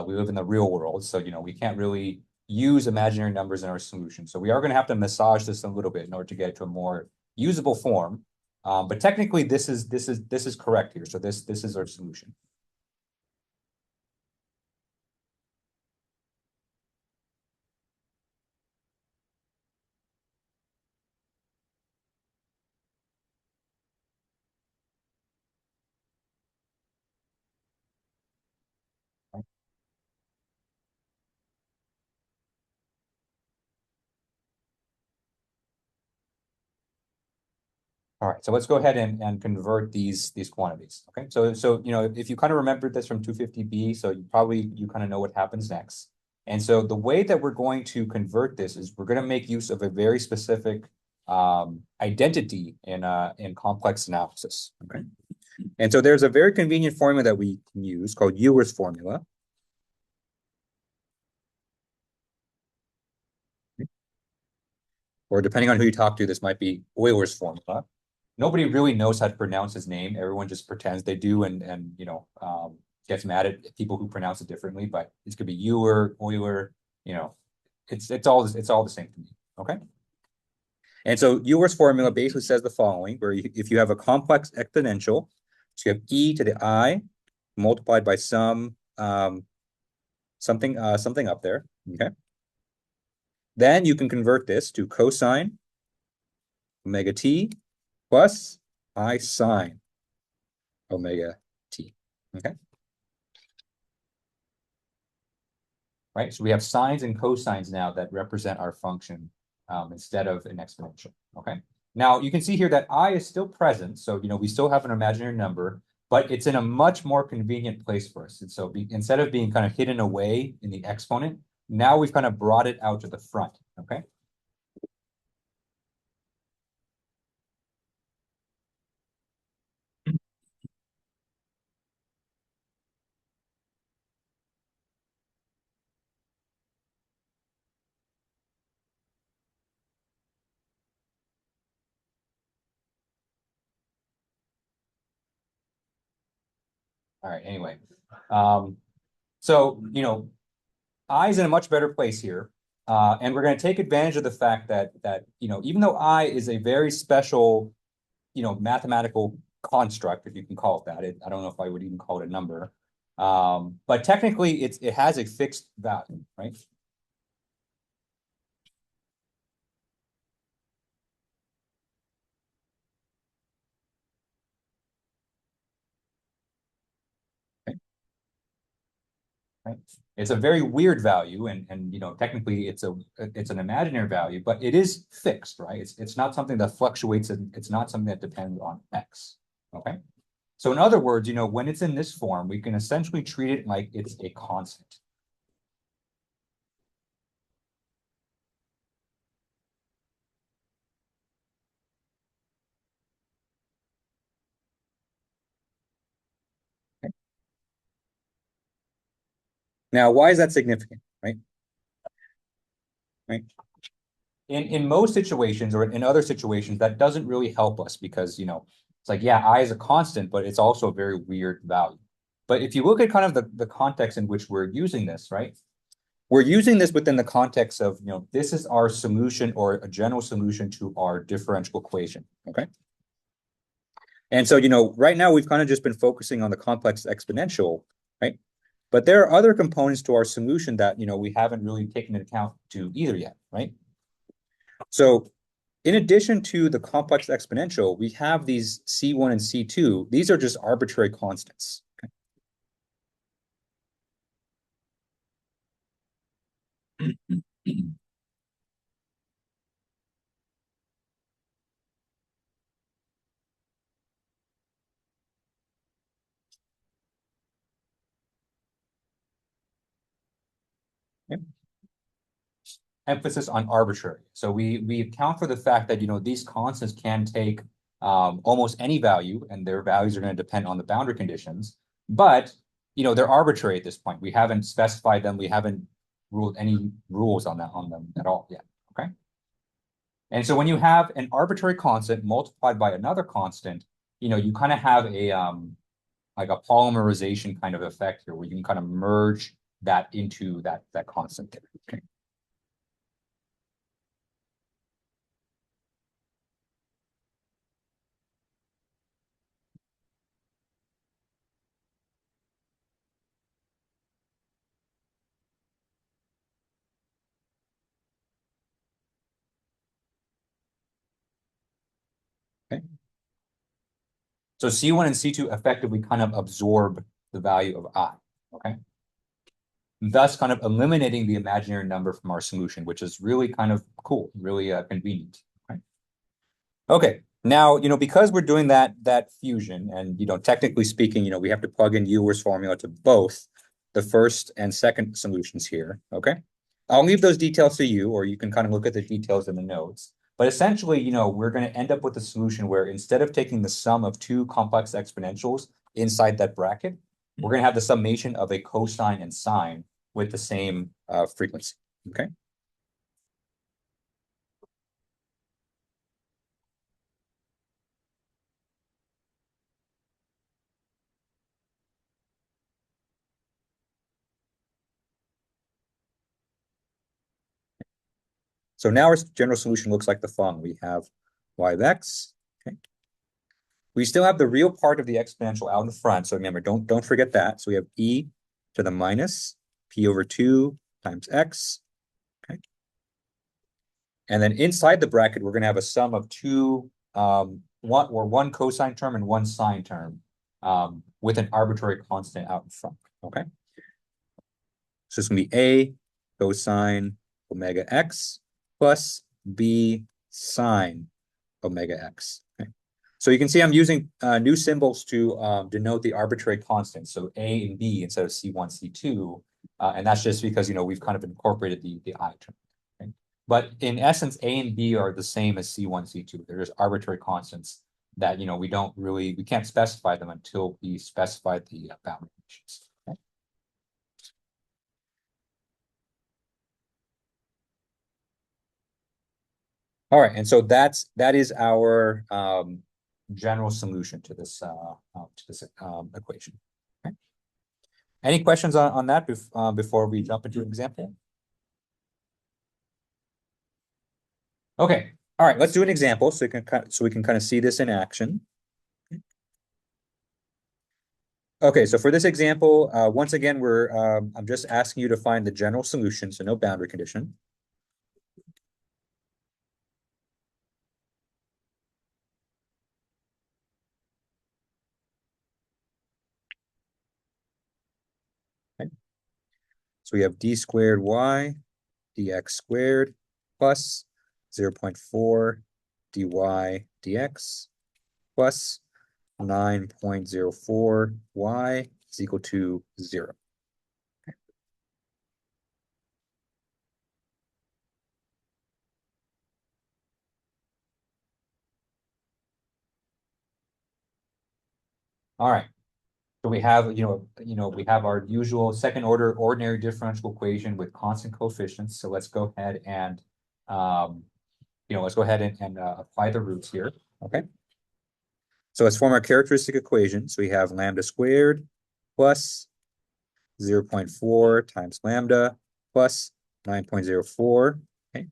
Speaker 5: We live in the real world. So, we can't really use imaginary numbers in our solution. So we are going to have to massage this a little bit in order to get it to a more usable form. But technically this is correct here. So this is our solution. All right, so let's go ahead and convert these quantities. Okay, so if you kind of remembered this from 250B, so you kind of know what happens next. And so the way that we're going to convert this is we're going to make use of a very specific identity in complex analysis. Okay, and so there's a very convenient formula that we can use called Euler's formula. Or depending on who you talk to, this might be Euler's formula. Nobody really knows how to pronounce his name. Everyone just pretends they do and gets mad at people who pronounce it differently, but it could be Euler, it's all the same to me. Okay. And so Euler's formula basically says the following, where if you have a complex exponential, so you have e to the I multiplied by some something up there. Okay. Then you can convert this to cosine omega t plus I sine omega t. Okay. Right. So we have sines and cosines now that represent our function instead of an exponential, okay? Now, you can see here that I is still present, so, we still have an imaginary number, but it's in a much more convenient place for us. And so instead of being kind of hidden away in the exponent, now we've kind of brought it out to the front, okay? All right, anyway. So, I is in a much better place here. And we're going to take advantage of the fact that even though I is a very special, mathematical construct, if you can call it that. I don't know if I would even call it a number. But technically it has a fixed value, right? Right. It's a very weird value, and technically it's an imaginary value, but it is fixed, right? It's not something that fluctuates, and it's not something that depends on x. Okay. So in other words, when it's in this form, we can essentially treat it like it's a constant. Okay. Now, why is that significant, right? Right. In most situations, or in other situations, that doesn't really help us because, it's like, yeah, I is a constant, but it's also a very weird value. But if you look at kind of the context in which we're using this, right? We're using this within the context of, this is our solution or a general solution to our differential equation, okay? And so, right now we've kind of just been focusing on the complex exponential, right? But there are other components to our solution that, we haven't really taken into account to either yet, right? So in addition to the complex exponential, we have these C1 and C2. These are just arbitrary constants. Okay? Okay. Emphasis on arbitrary. So we account for the fact that these constants can take almost any value, and their values are going to depend on the boundary conditions. But they're arbitrary at this point. We haven't specified them. We haven't ruled any rules on them at all yet. Okay. And so when you have an arbitrary constant multiplied by another constant, you kind of have a like a polymerization kind of effect here, where you can kind of merge that into that constant there. Okay. Okay. So C1 and C2 effectively kind of absorb the value of I, okay? Thus kind of eliminating the imaginary number from our solution, which is really kind of cool, really convenient, right? Okay, now, because we're doing that fusion, and, technically speaking, we have to plug in Euler's formula to both the first and second solutions here, okay? I'll leave those details to you, or you can kind of look at the details in the notes. But essentially, we're going to end up with a solution where instead of taking the sum of two complex exponentials inside that bracket, we're going to have the summation of a cosine and sine with the same frequency, okay? So now our general solution looks like the following. We have y of x, okay? We still have the real part of the exponential out in front. So remember, don't forget that. So we have e to the minus p over 2 times x, okay? And then inside the bracket, we're going to have a sum of two, one cosine term and one sine term with an arbitrary constant out in front, okay? So it's going to be a cosine omega x plus B sine omega x. Okay. So you can see I'm using new symbols to denote the arbitrary constants. So A and B instead of C1, C2. And that's just because, we've kind of incorporated the I term. Okay. But in essence, A and B are the same as C1, C2. They're just arbitrary constants that, we can't specify them until we specify the boundary conditions. Okay. All right, and so that is our general solution to this equation. Okay. Any questions on that before we jump into an example? Okay, all right, let's do an example so we can kind of see this in action. Okay, so for this example, once again, I'm just asking you to find the general solution, so no boundary condition. Okay. So we have d squared y dx squared plus 0.4 dy dx plus 9.04 y is equal to 0. Okay. All right. So we have, we have our usual second order ordinary differential equation with constant coefficients. So let's go ahead and, apply the roots here. Okay. So let's form our characteristic equation. So we have lambda squared plus 0.4 times lambda plus 9.04. Okay.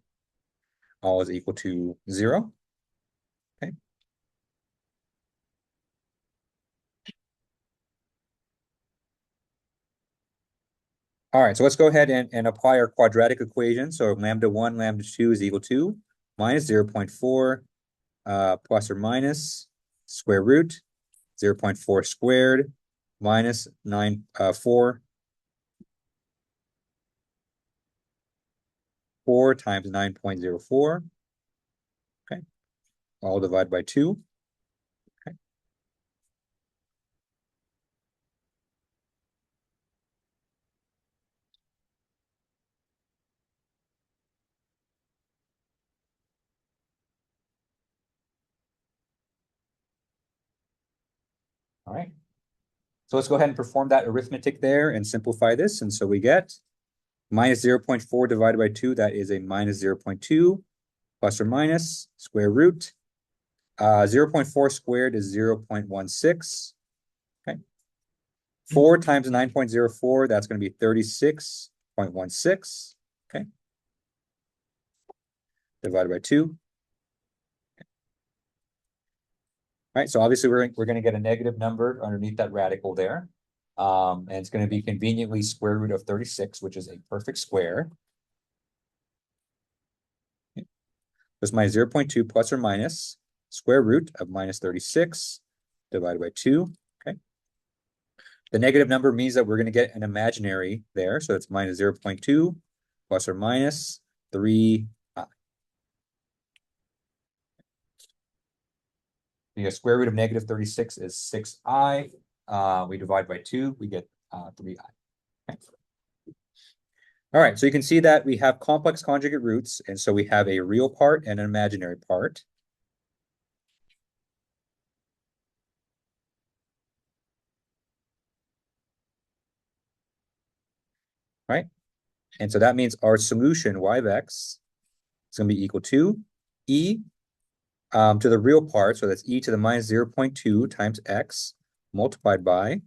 Speaker 5: All is equal to 0. Okay. All right, so let's go ahead and apply our quadratic equation. So lambda 1, lambda 2 is equal to minus 0.4 plus or minus square root 0.4 squared minus 4 times 9.04. Okay, all divided by 2. Okay. All right. So let's go ahead and perform that arithmetic there and simplify this. And so we get minus 0.4 divided by 2, that is a minus 0.2 plus or minus square root. 0.4 squared is 0.16. Okay. 4 times 9.04, that's going to be 36.16. Okay. Divided by 2. Right, so obviously we're going to get a negative number underneath that radical there. And it's going to be conveniently square root of 36, which is a perfect square. Okay. That's my 0.2 plus or minus square root of minus 36 divided by 2. Okay. The negative number means that we're going to get an imaginary there. So it's minus 0.2 plus or minus 3. The square root of negative 36 is 6i. We divide by 2, we get 3i. Okay. All right, so you can see that we have complex conjugate roots, and so we have a real part and an imaginary part. Right? And so that means our solution, y of x, is going to be equal to e to the real part, so that's e to the minus 0.2 times x multiplied by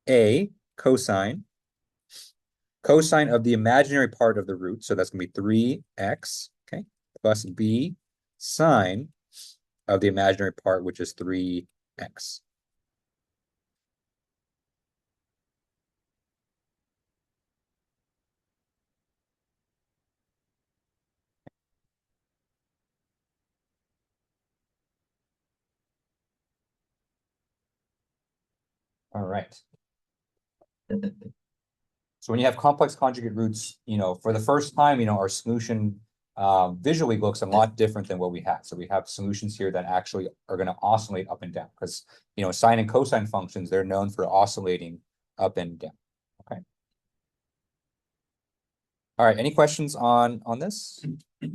Speaker 5: a cosine of the imaginary part of the root, so that's going to be 3x, okay, plus b sine of the imaginary part, which is 3x. All right. So when you have complex conjugate roots, for the first time, our solution visually looks a lot different than what we have. So we have solutions here that actually are going to oscillate up and down because, you know, sine and cosine functions, they're known for oscillating up and down. Okay. All right. Any questions on this? Okay.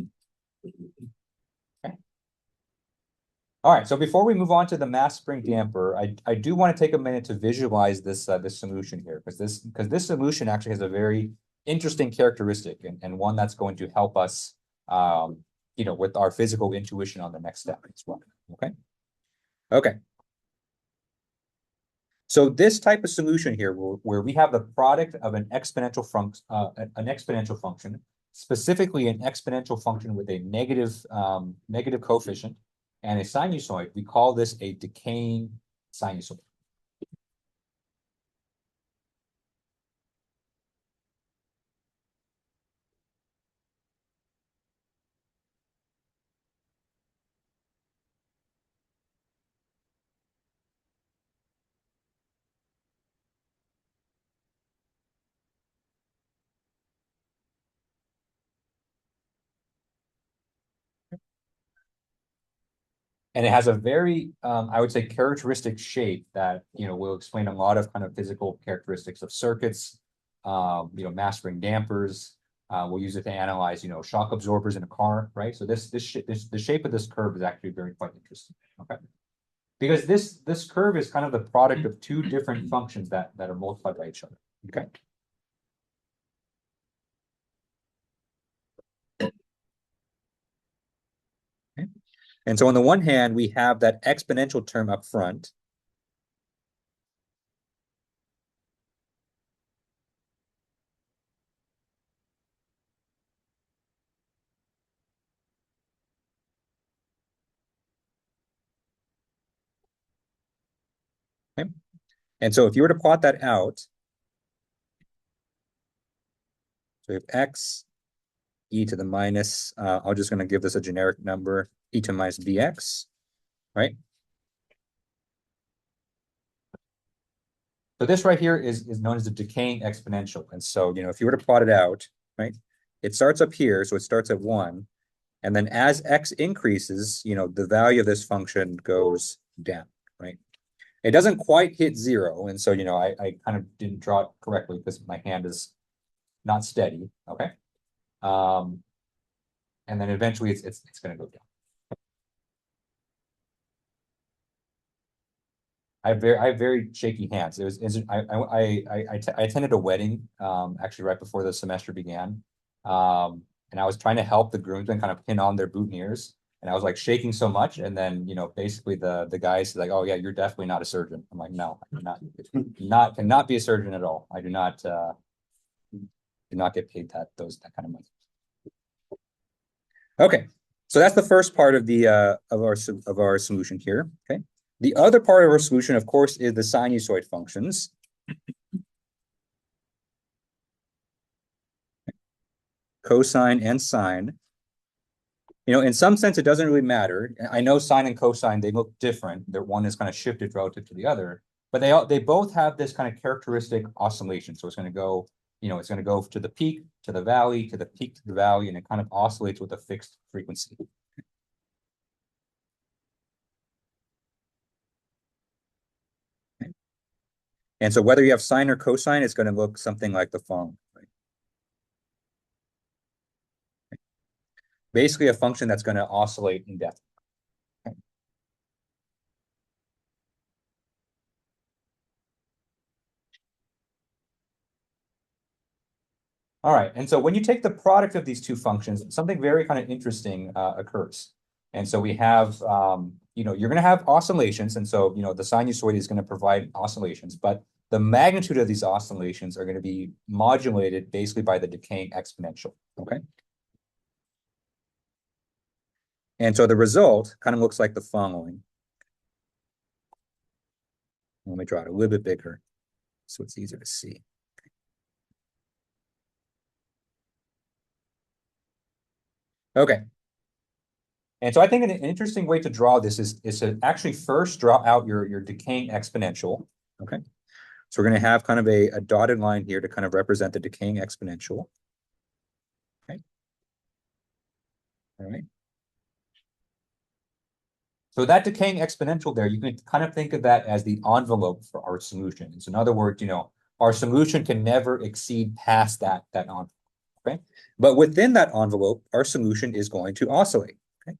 Speaker 5: All right. So before we move on to the mass spring damper, I do want to take a minute to visualize this this solution here because this solution actually has a very interesting characteristic and one that's going to help us you know, with our physical intuition on the next step as well. Okay. Okay. So this type of solution here, where we have the product of an exponential function, specifically an exponential function with a negative coefficient and a sinusoid, we call this a decaying sinusoid. And it has a very, I would say, characteristic shape that, you know, will explain a lot of kind of physical characteristics of circuits, you know, mass spring dampers. We'll use it to analyze, you know, shock absorbers in a car, right? So the shape of this curve is actually very quite interesting. Okay, because this curve is kind of the product of two different functions that are multiplied by each other. Okay. And so on the one hand, we have that exponential term up front. Okay. And so if you were to plot that out, so we have x e to the minus, I'm just going to give this a generic number, e to minus bx, right? So this right here is known as the decaying exponential. And so, you know, if you were to plot it out, right, it starts up here. So it starts at 1. And then as x increases, you know, the value of this function goes down, right? It doesn't quite hit 0. And so, you know, I kind of didn't draw it correctly because my hand is not steady, okay? And then eventually it's going to go down. I have very shaky hands. I attended a wedding actually right before the semester began, and I was trying to help the groomsmen kind of pin on their boutonnieres, and I was like shaking so much, and then, you know, basically the guys like, oh yeah, you're definitely not a surgeon. I'm like, no, I'm cannot be a surgeon at all. I do not get paid that kind of money. Okay, so that's the first part of the of our solution here. Okay. The other part of our solution, of course, is the sinusoid functions. Cosine and sine. You know, in some sense, it doesn't really matter. I know sine and cosine, they look different. One is kind of shifted relative to the other, but they both have this kind of characteristic oscillation. So it's going to go, you know, it's going to go to the peak, to the valley, to the peak, to the valley, and it kind of oscillates with a fixed frequency. And so whether you have sine or cosine, it's going to look something like the following. Right? Basically, a function that's going to oscillate indefinitely. Okay. All right, and so when you take the product of these two functions, something very kind of interesting occurs. And so we have, you know, you're going to have oscillations, and so, you know, the sinusoid is going to provide oscillations, but the magnitude of these oscillations are going to be modulated basically by the decaying exponential, okay? And so the result kind of looks like the following. Let me draw it a little bit bigger so it's easier to see. Okay. And so I think an interesting way to draw this is to actually first draw out your decaying exponential, okay? So we're going to have kind of a dotted line here to kind of represent the decaying exponential. Okay. All right. So that decaying exponential there, you can kind of think of that as the envelope for our solution. So in other words, our solution can never exceed past that envelope, okay? But within that envelope, our solution is going to oscillate, okay?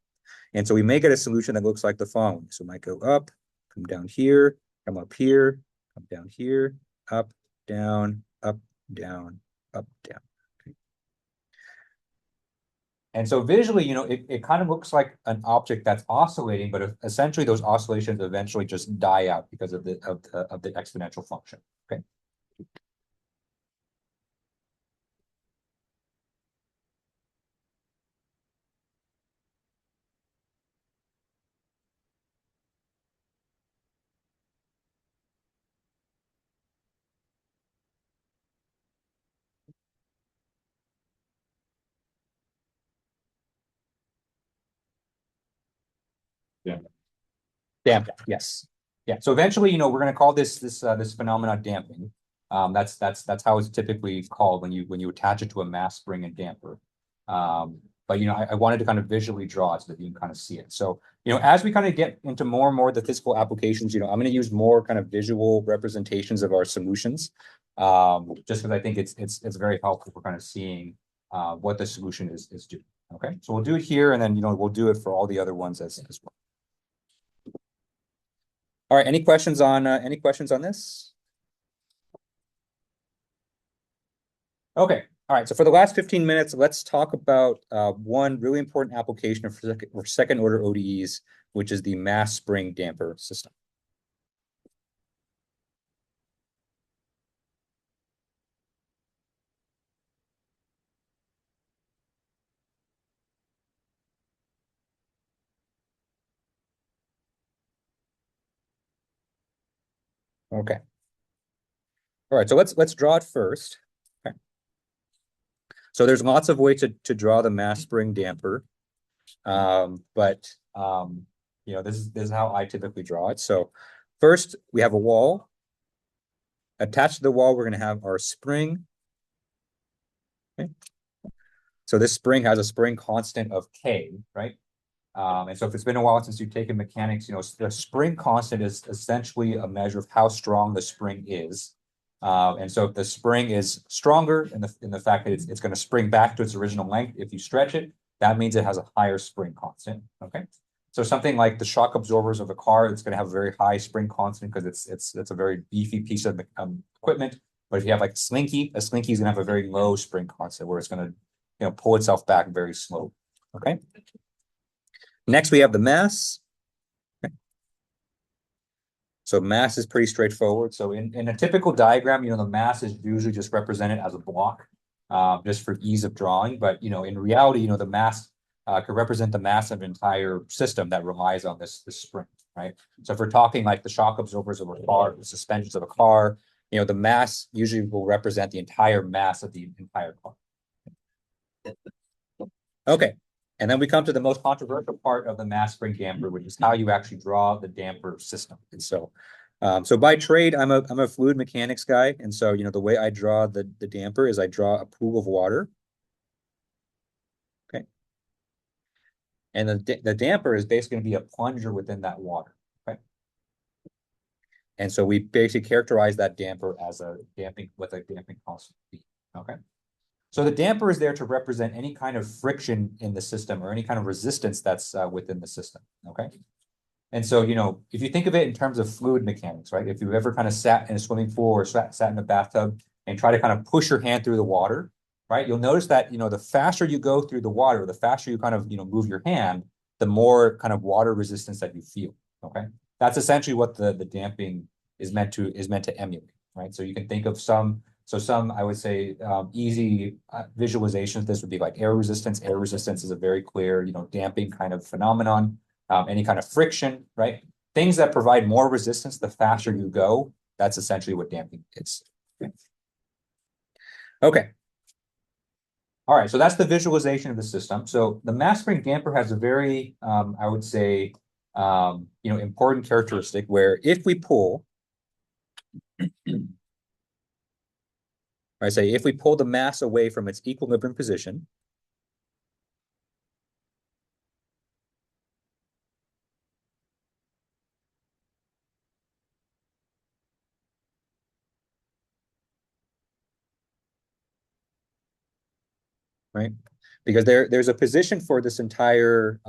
Speaker 5: And so we may get a solution that looks like the following. So it might go up, come down here, come up here, come down here, up, down, up, down, up, down. And so visually, it kind of looks like an object that's oscillating, but essentially those oscillations eventually just die out because of the exponential function. Okay.
Speaker 4: Yeah.
Speaker 5: Damping, yes. Yeah. So eventually, we're going to call this phenomenon damping. That's how it's typically called when you attach it to a mass spring and damper. But I wanted to kind of visually draw it so that you can kind of see it. So as we kind of get into more and more of the physical applications, I'm going to use more kind of visual representations of our solutions, just because I think it's very helpful for kind of seeing what the solution is doing. Okay, so we'll do it here, and then we'll do it for all the other ones as well. All right, any questions on this? Okay, all right, so for the last 15 minutes, let's talk about one really important application for second order ODEs, which is the mass spring damper system. Okay. All right, so let's draw it first. Okay. So there's lots of ways to draw the mass spring damper. But this is how I typically draw it. So first we have a wall. Attached to the wall, we're going to have our spring. Okay. So this spring has a spring constant of K, right? And so if it's been a while since you've taken mechanics, the spring constant is essentially a measure of how strong the spring is. And so if the spring is stronger in the fact that it's going to spring back to its original length, if you stretch it, that means it has a higher spring constant. Okay. So something like the shock absorbers of a car, it's going to have a very high spring constant because it's a very beefy piece of equipment. But if you have like a slinky is going to have a very low spring constant where it's going to pull itself back very slow. Okay. Next, we have the mass. Okay. So mass is pretty straightforward. So in a typical diagram, the mass is usually just represented as a block, just for ease of drawing. But in reality, the mass could represent the mass of an entire system that relies on this spring, right? So if we're talking like the shock absorbers of a car, the suspensions of a car, the mass usually will represent the entire mass of the entire car. Okay. And then we come to the most controversial part of the mass spring damper, which is how you actually draw the damper system. And so, so by trade, I'm a fluid mechanics guy, and so the way I draw the damper is I draw a pool of water. Okay, and the damper is basically going to be a plunger within that water. Okay, and so we basically characterize that damper as a damping constant B. Okay. So the damper is there to represent any kind of friction in the system or any kind of resistance that's within the system, okay? And so, if you think of it in terms of fluid mechanics, right? If you've ever kind of sat in a swimming pool or sat in a bathtub and try to kind of push your hand through the water, right? You'll notice that, the faster you go through the water, the faster you kind of, move your hand, the more kind of water resistance that you feel, okay? That's essentially what the damping is meant to emulate, right? So you can think of some, I would say, easy visualizations. This would be like air resistance. Air resistance is a very clear, damping kind of phenomenon. Any kind of friction, right? Things that provide more resistance the faster you go. That's essentially what damping is. Okay. All right. So that's the visualization of the system. So the mass spring damper has a very, I would say, important characteristic where if we pull. I say if we pull the mass away from its equilibrium position, right? Because there's a position for this entire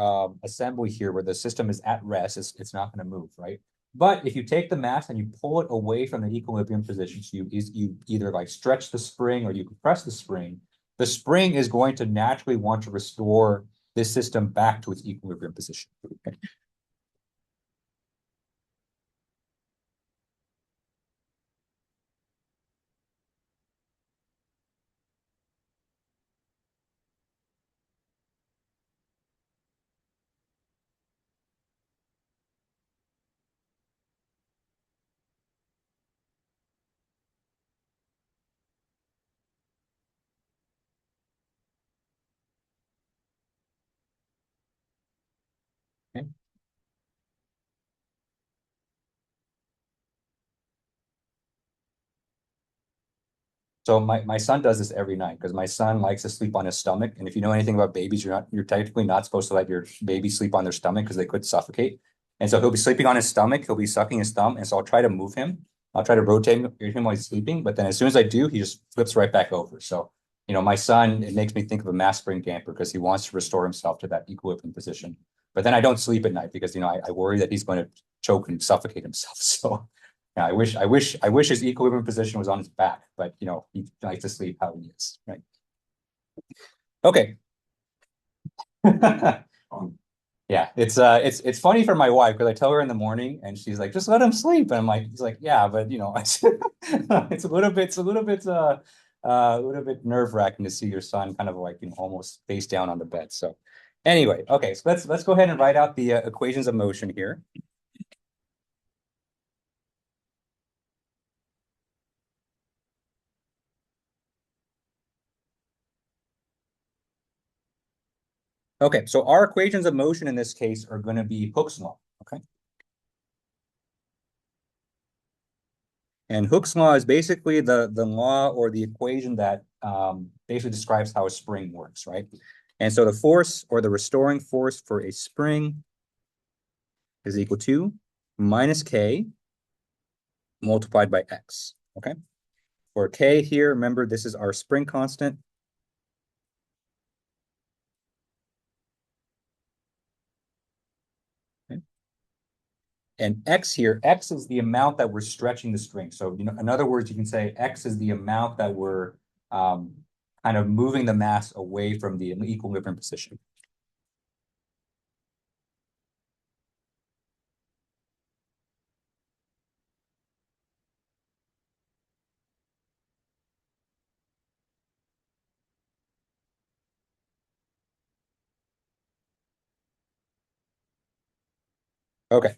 Speaker 5: assembly here where the system is at rest, it's not going to move, right? But if you take the mass and you pull it away from the equilibrium position, so you either like stretch the spring or you compress the spring is going to naturally want to restore this system back to its equilibrium position. Okay. Okay. So my son does this every night because my son likes to sleep on his stomach. And if you know anything about babies, you're technically not supposed to let your baby sleep on their stomach because they could suffocate. And so he'll be sleeping on his stomach, he'll be sucking his thumb. And so I'll try to move him. I'll try to rotate him while he's sleeping. But then as soon as I do, he just flips right back over. So, my son, it makes me think of a mass spring damper because he wants to restore himself to that equilibrium position. But then I don't sleep at night because, I worry that he's going to choke and suffocate himself. So yeah, I wish his equilibrium position was on his back, but he likes to sleep how he is, right? Okay. Yeah, it's funny for my wife because I tell her in the morning and she's like, just let him sleep. And I'm like, he's like, yeah, but it's a little bit nerve-wracking to see your son kind of like almost face down on the bed. So anyway, okay, so let's go ahead and write out the equations of motion here. Okay, so our equations of motion in this case are going to be Hooke's law, okay? And Hooke's law is basically the law or the equation that basically describes how a spring works, right? And so the force or the restoring force for a spring is equal to minus K multiplied by X, okay? For K here, remember this is our spring constant. And X here, X is the amount that we're stretching the string. So, in other words, you can say X is the amount that we're kind of moving the mass away from the equilibrium position. Okay.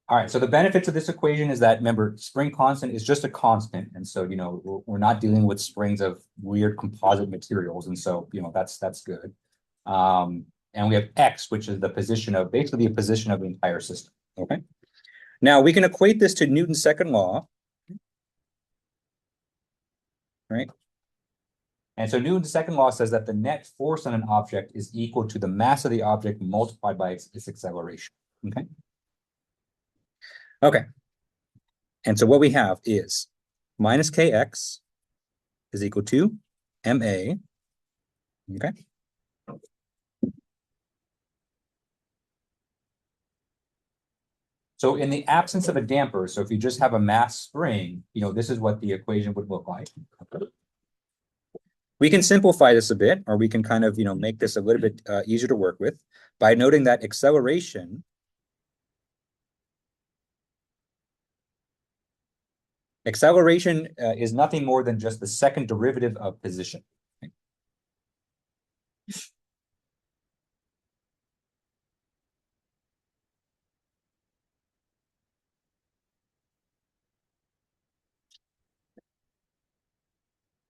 Speaker 5: All right, so the benefits of this equation is that, remember, spring constant is just a constant. And so, we're not dealing with springs of weird composite materials. And so, that's good. And we have X, which is basically the position of the entire system, okay? Now, we can equate this to Newton's second law, right? And so Newton's second law says that the net force on an object is equal to the mass of the object multiplied by its acceleration, okay? Okay. And so what we have is minus kx is equal to ma, okay? So in the absence of a damper, so if you just have a mass spring, this is what the equation would look like. We can simplify this a bit, or we can kind of, make this a little bit easier to work with by noting that acceleration is nothing more than just the second derivative of position.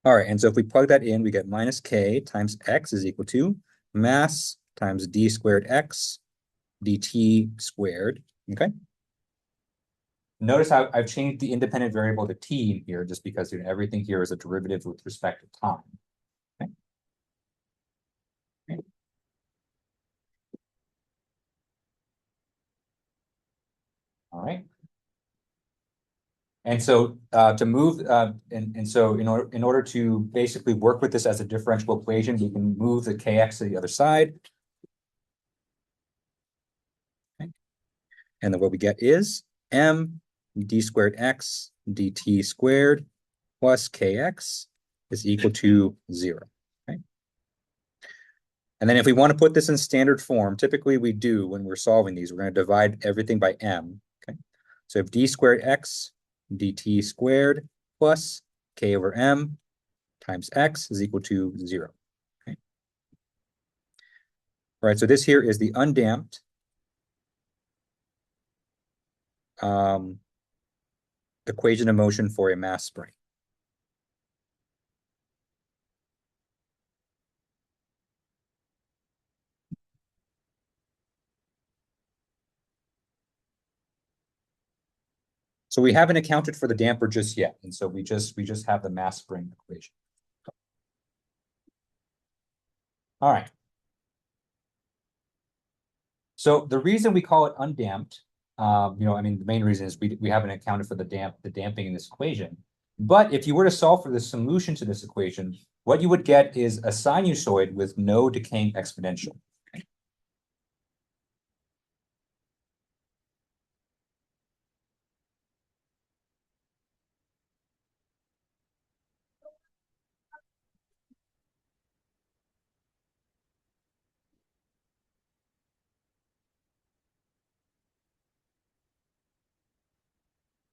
Speaker 5: All right, and so if we plug that in, we get minus k times x is equal to mass times d squared x dt squared, okay? Notice how I've changed the independent variable to t here just because everything here is a derivative with respect to time. Okay. Okay. All right. And so to move, and so in order to basically work with this as a differential equation, we can move the kx to the other side. Okay. And then what we get is m d squared x dt squared plus kx is equal to 0. Okay. And then if we want to put this in standard form, typically we do when we're solving these, we're going to divide everything by m. Okay. So if d squared x dt squared plus k over m times x is equal to 0. Okay. All right, so this here is the undamped equation of motion for a mass spring. So we haven't accounted for the damper just yet, and so we just have the mass spring equation. All right. So the reason we call it undamped, I mean, the main reason is we haven't accounted for the damping in this equation. But if you were to solve for the solution to this equation, what you would get is a sinusoid with no decaying exponential.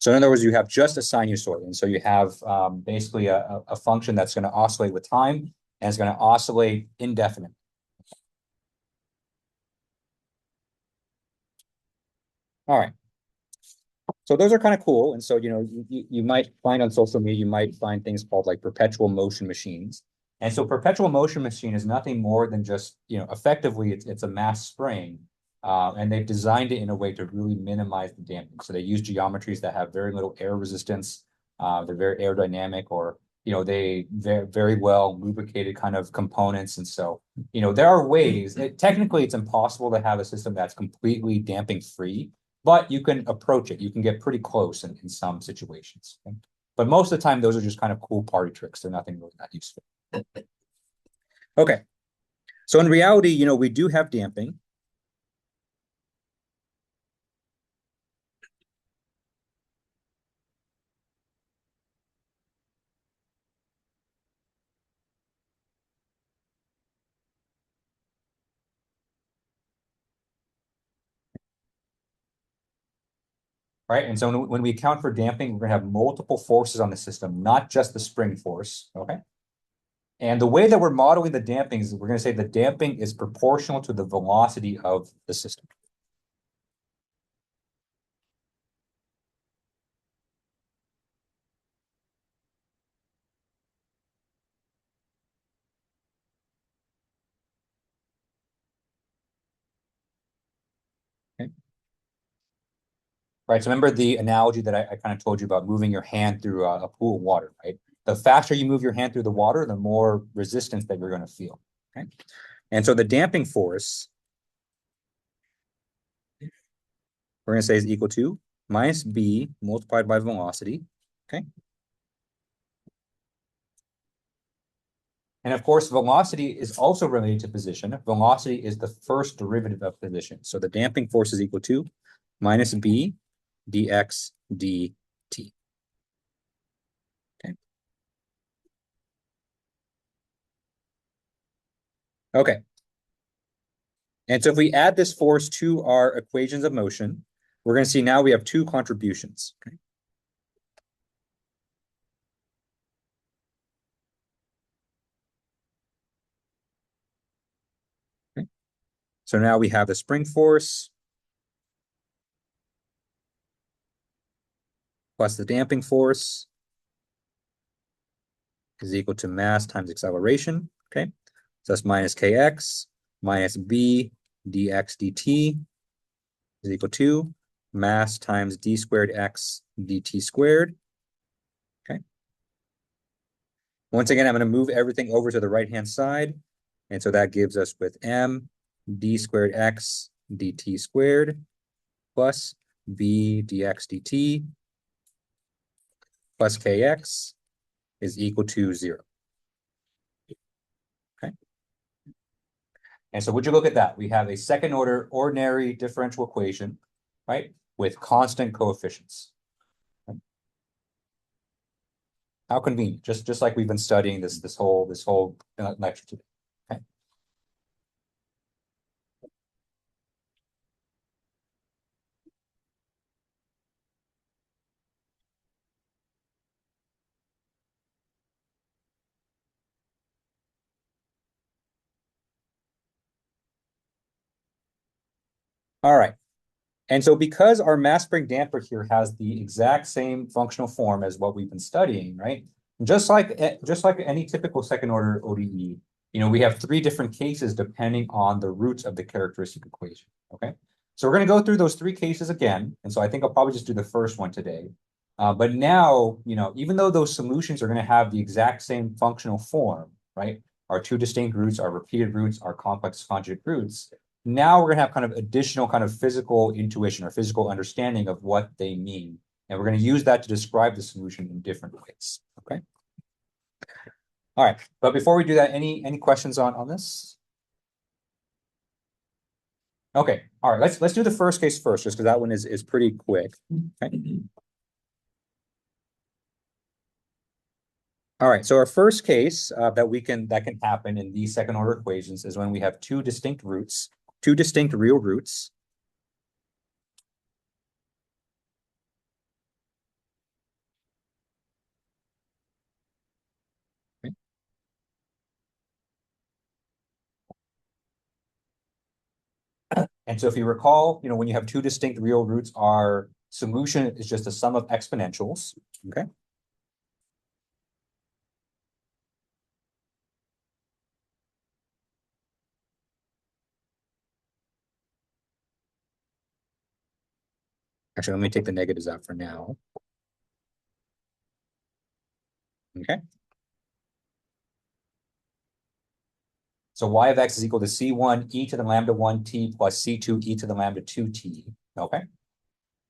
Speaker 5: So in other words, you have just a sinusoid. And so you have basically a function that's going to oscillate with time and it's going to oscillate indefinitely. All right. So those are kind of cool. And so, you might find on social media, you might find things called like perpetual motion machines. And so perpetual motion machine is nothing more than just, effectively it's a mass spring. And they've designed it in a way to really minimize the damping. So they use geometries that have very little air resistance. They're very aerodynamic, or they very well lubricated kind of components. And so there are ways. Technically, it's impossible to have a system that's completely damping free, but you can approach it. You can get pretty close in some situations. Okay? But most of the time, those are just kind of cool party tricks. They're nothing really that useful. Okay. So in reality, we do have damping. Right. And so when we account for damping, we're going to have multiple forces on the system, not just the spring force. Okay. And the way that we're modeling the damping is we're going to say the damping is proportional to the velocity of the system. Okay. Right. So remember the analogy that I kind of told you about moving your hand through a pool of water, right? The faster you move your hand through the water, the more resistance that you're going to feel. Okay. And so the damping force, we're going to say is equal to minus B multiplied by velocity. Okay. And of course, velocity is also related to position. Velocity is the first derivative of position. So the damping force is equal to minus B dx dt. Okay. Okay. And so if we add this force to our equations of motion, we're going to see now we have two contributions. Okay. Okay. So now we have the spring force plus the damping force is equal to mass times acceleration. Okay. So that's minus kx minus b dx dt is equal to mass times d squared x dt squared. Okay. Once again, I'm going to move everything over to the right-hand side. And so that gives us with m d squared x dt squared plus b dx dt plus kx is equal to 0. Okay. And so would you look at that? We have a second order ordinary differential equation, right? With constant coefficients. Okay. How convenient, just like we've been studying this whole lecture today. Okay. All right. And so because our mass spring damper here has the exact same functional form as what we've been studying, right? Just like any typical second order ODE, we have 3 different cases depending on the roots of the characteristic equation, okay? So we're going to go through those 3 cases again. And so I think I'll probably just do the first one today. But now, even though those solutions are going to have the exact same functional form, right? Our 2 distinct roots, our repeated roots, our complex conjugate roots, now we're going to have kind of additional kind of physical intuition or physical understanding of what they mean. And we're going to use that to describe the solution in different ways. Okay. All right. But before we do that, any questions on this? Okay. All right. Let's do the first case first, just because that one is pretty quick. Okay. All right. So our first case that can happen in these second order equations is when we have 2 distinct roots, 2 distinct real roots. Okay. And so if you recall, when you have 2 distinct real roots, our solution is just a sum of exponentials. Okay. Actually, let me take the negatives out for now. Okay. So y of x is equal to c1 e to the lambda 1t plus c2 e to the lambda 2t. Okay.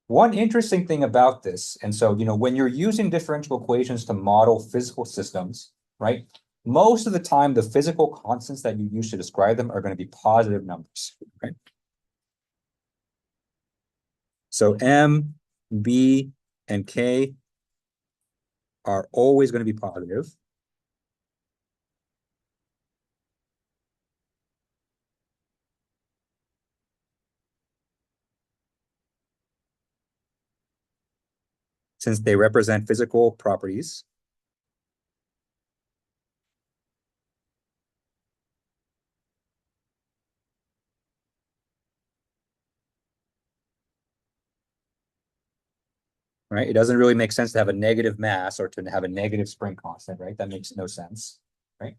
Speaker 5: One interesting thing about this, and so, when you're using differential equations to model physical systems, right? Most of the time, the physical constants that you use to describe them are going to be positive numbers. Okay. So m, b, and k are always going to be positive. Since they represent physical properties. Right? It doesn't really make sense to have a negative mass or to have a negative spring constant, right? That makes no sense, right?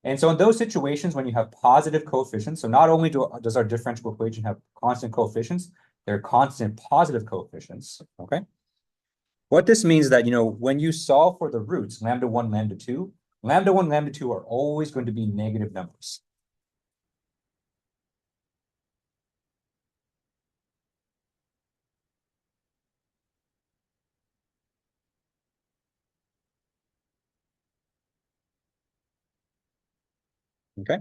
Speaker 5: And so in those situations, when you have positive coefficients, so not only does our differential equation have constant coefficients, they're constant positive coefficients, okay? What this means is that, when you solve for the roots, lambda 1, lambda 2, lambda 1, lambda 2 are always going to be negative numbers. Okay.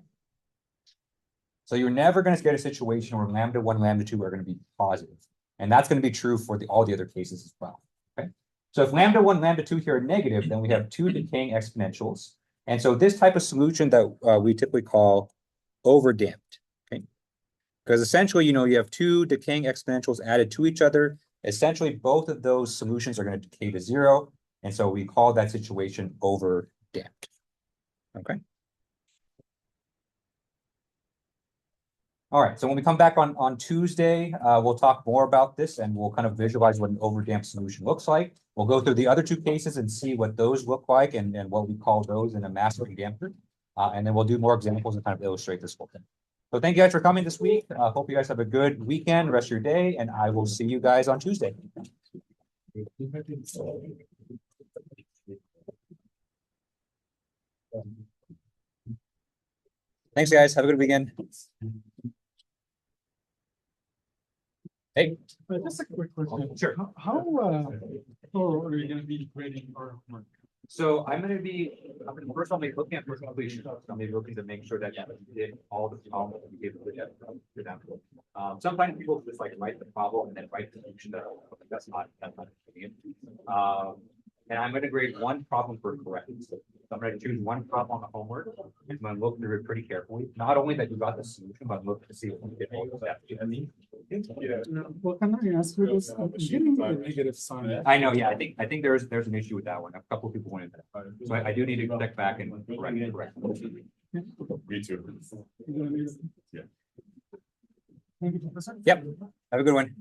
Speaker 5: So you're never going to get a situation where lambda 1, lambda 2 are going to be positive. And that's going to be true for all the other cases as well. Okay. So if lambda 1, lambda 2 here are negative, then we have 2 decaying exponentials. And so this type of solution that we typically call overdamped. Okay. Because essentially, you have 2 decaying exponentials added to each other. Essentially, both of those solutions are going to decay to 0. And so we call that situation overdamped. Okay. All right, so when we come back on Tuesday, we'll talk more about this and we'll kind of visualize what an overdamped solution looks like. We'll go through the other 2 cases and see what those look like and what we call those in a mass spring damper. And then we'll do more examples and kind of illustrate this whole thing. So thank you guys for coming this week. Hope you guys have a good weekend, rest of your day, and I will see you guys on Tuesday. Thanks, guys. Have a good weekend. Hey.
Speaker 7: Just a quick question.
Speaker 5: Sure.
Speaker 7: How
Speaker 6: Oh, are you gonna be grading our homework?
Speaker 5: So first I'll be looking at first completion, I'll be looking to make sure that you did all the problems that you gave for them. Sometimes people just like write the problem and then write the solution that that's not convenient. And I'm gonna grade one problem for correctness. So I'm gonna choose one problem on the homework, and I'm gonna look through it pretty carefully, not only that you got the solution, but look to see if you did all the steps.
Speaker 1: Yeah.
Speaker 6: Well, can I ask for this? I'm getting a negative sign.
Speaker 5: I know, yeah, I think there's an issue with that one, a couple of people wanted that, so I do need to check back and correct.
Speaker 1: Me too. Yeah.
Speaker 6: Thank you, Professor.
Speaker 5: Yep, have a good one.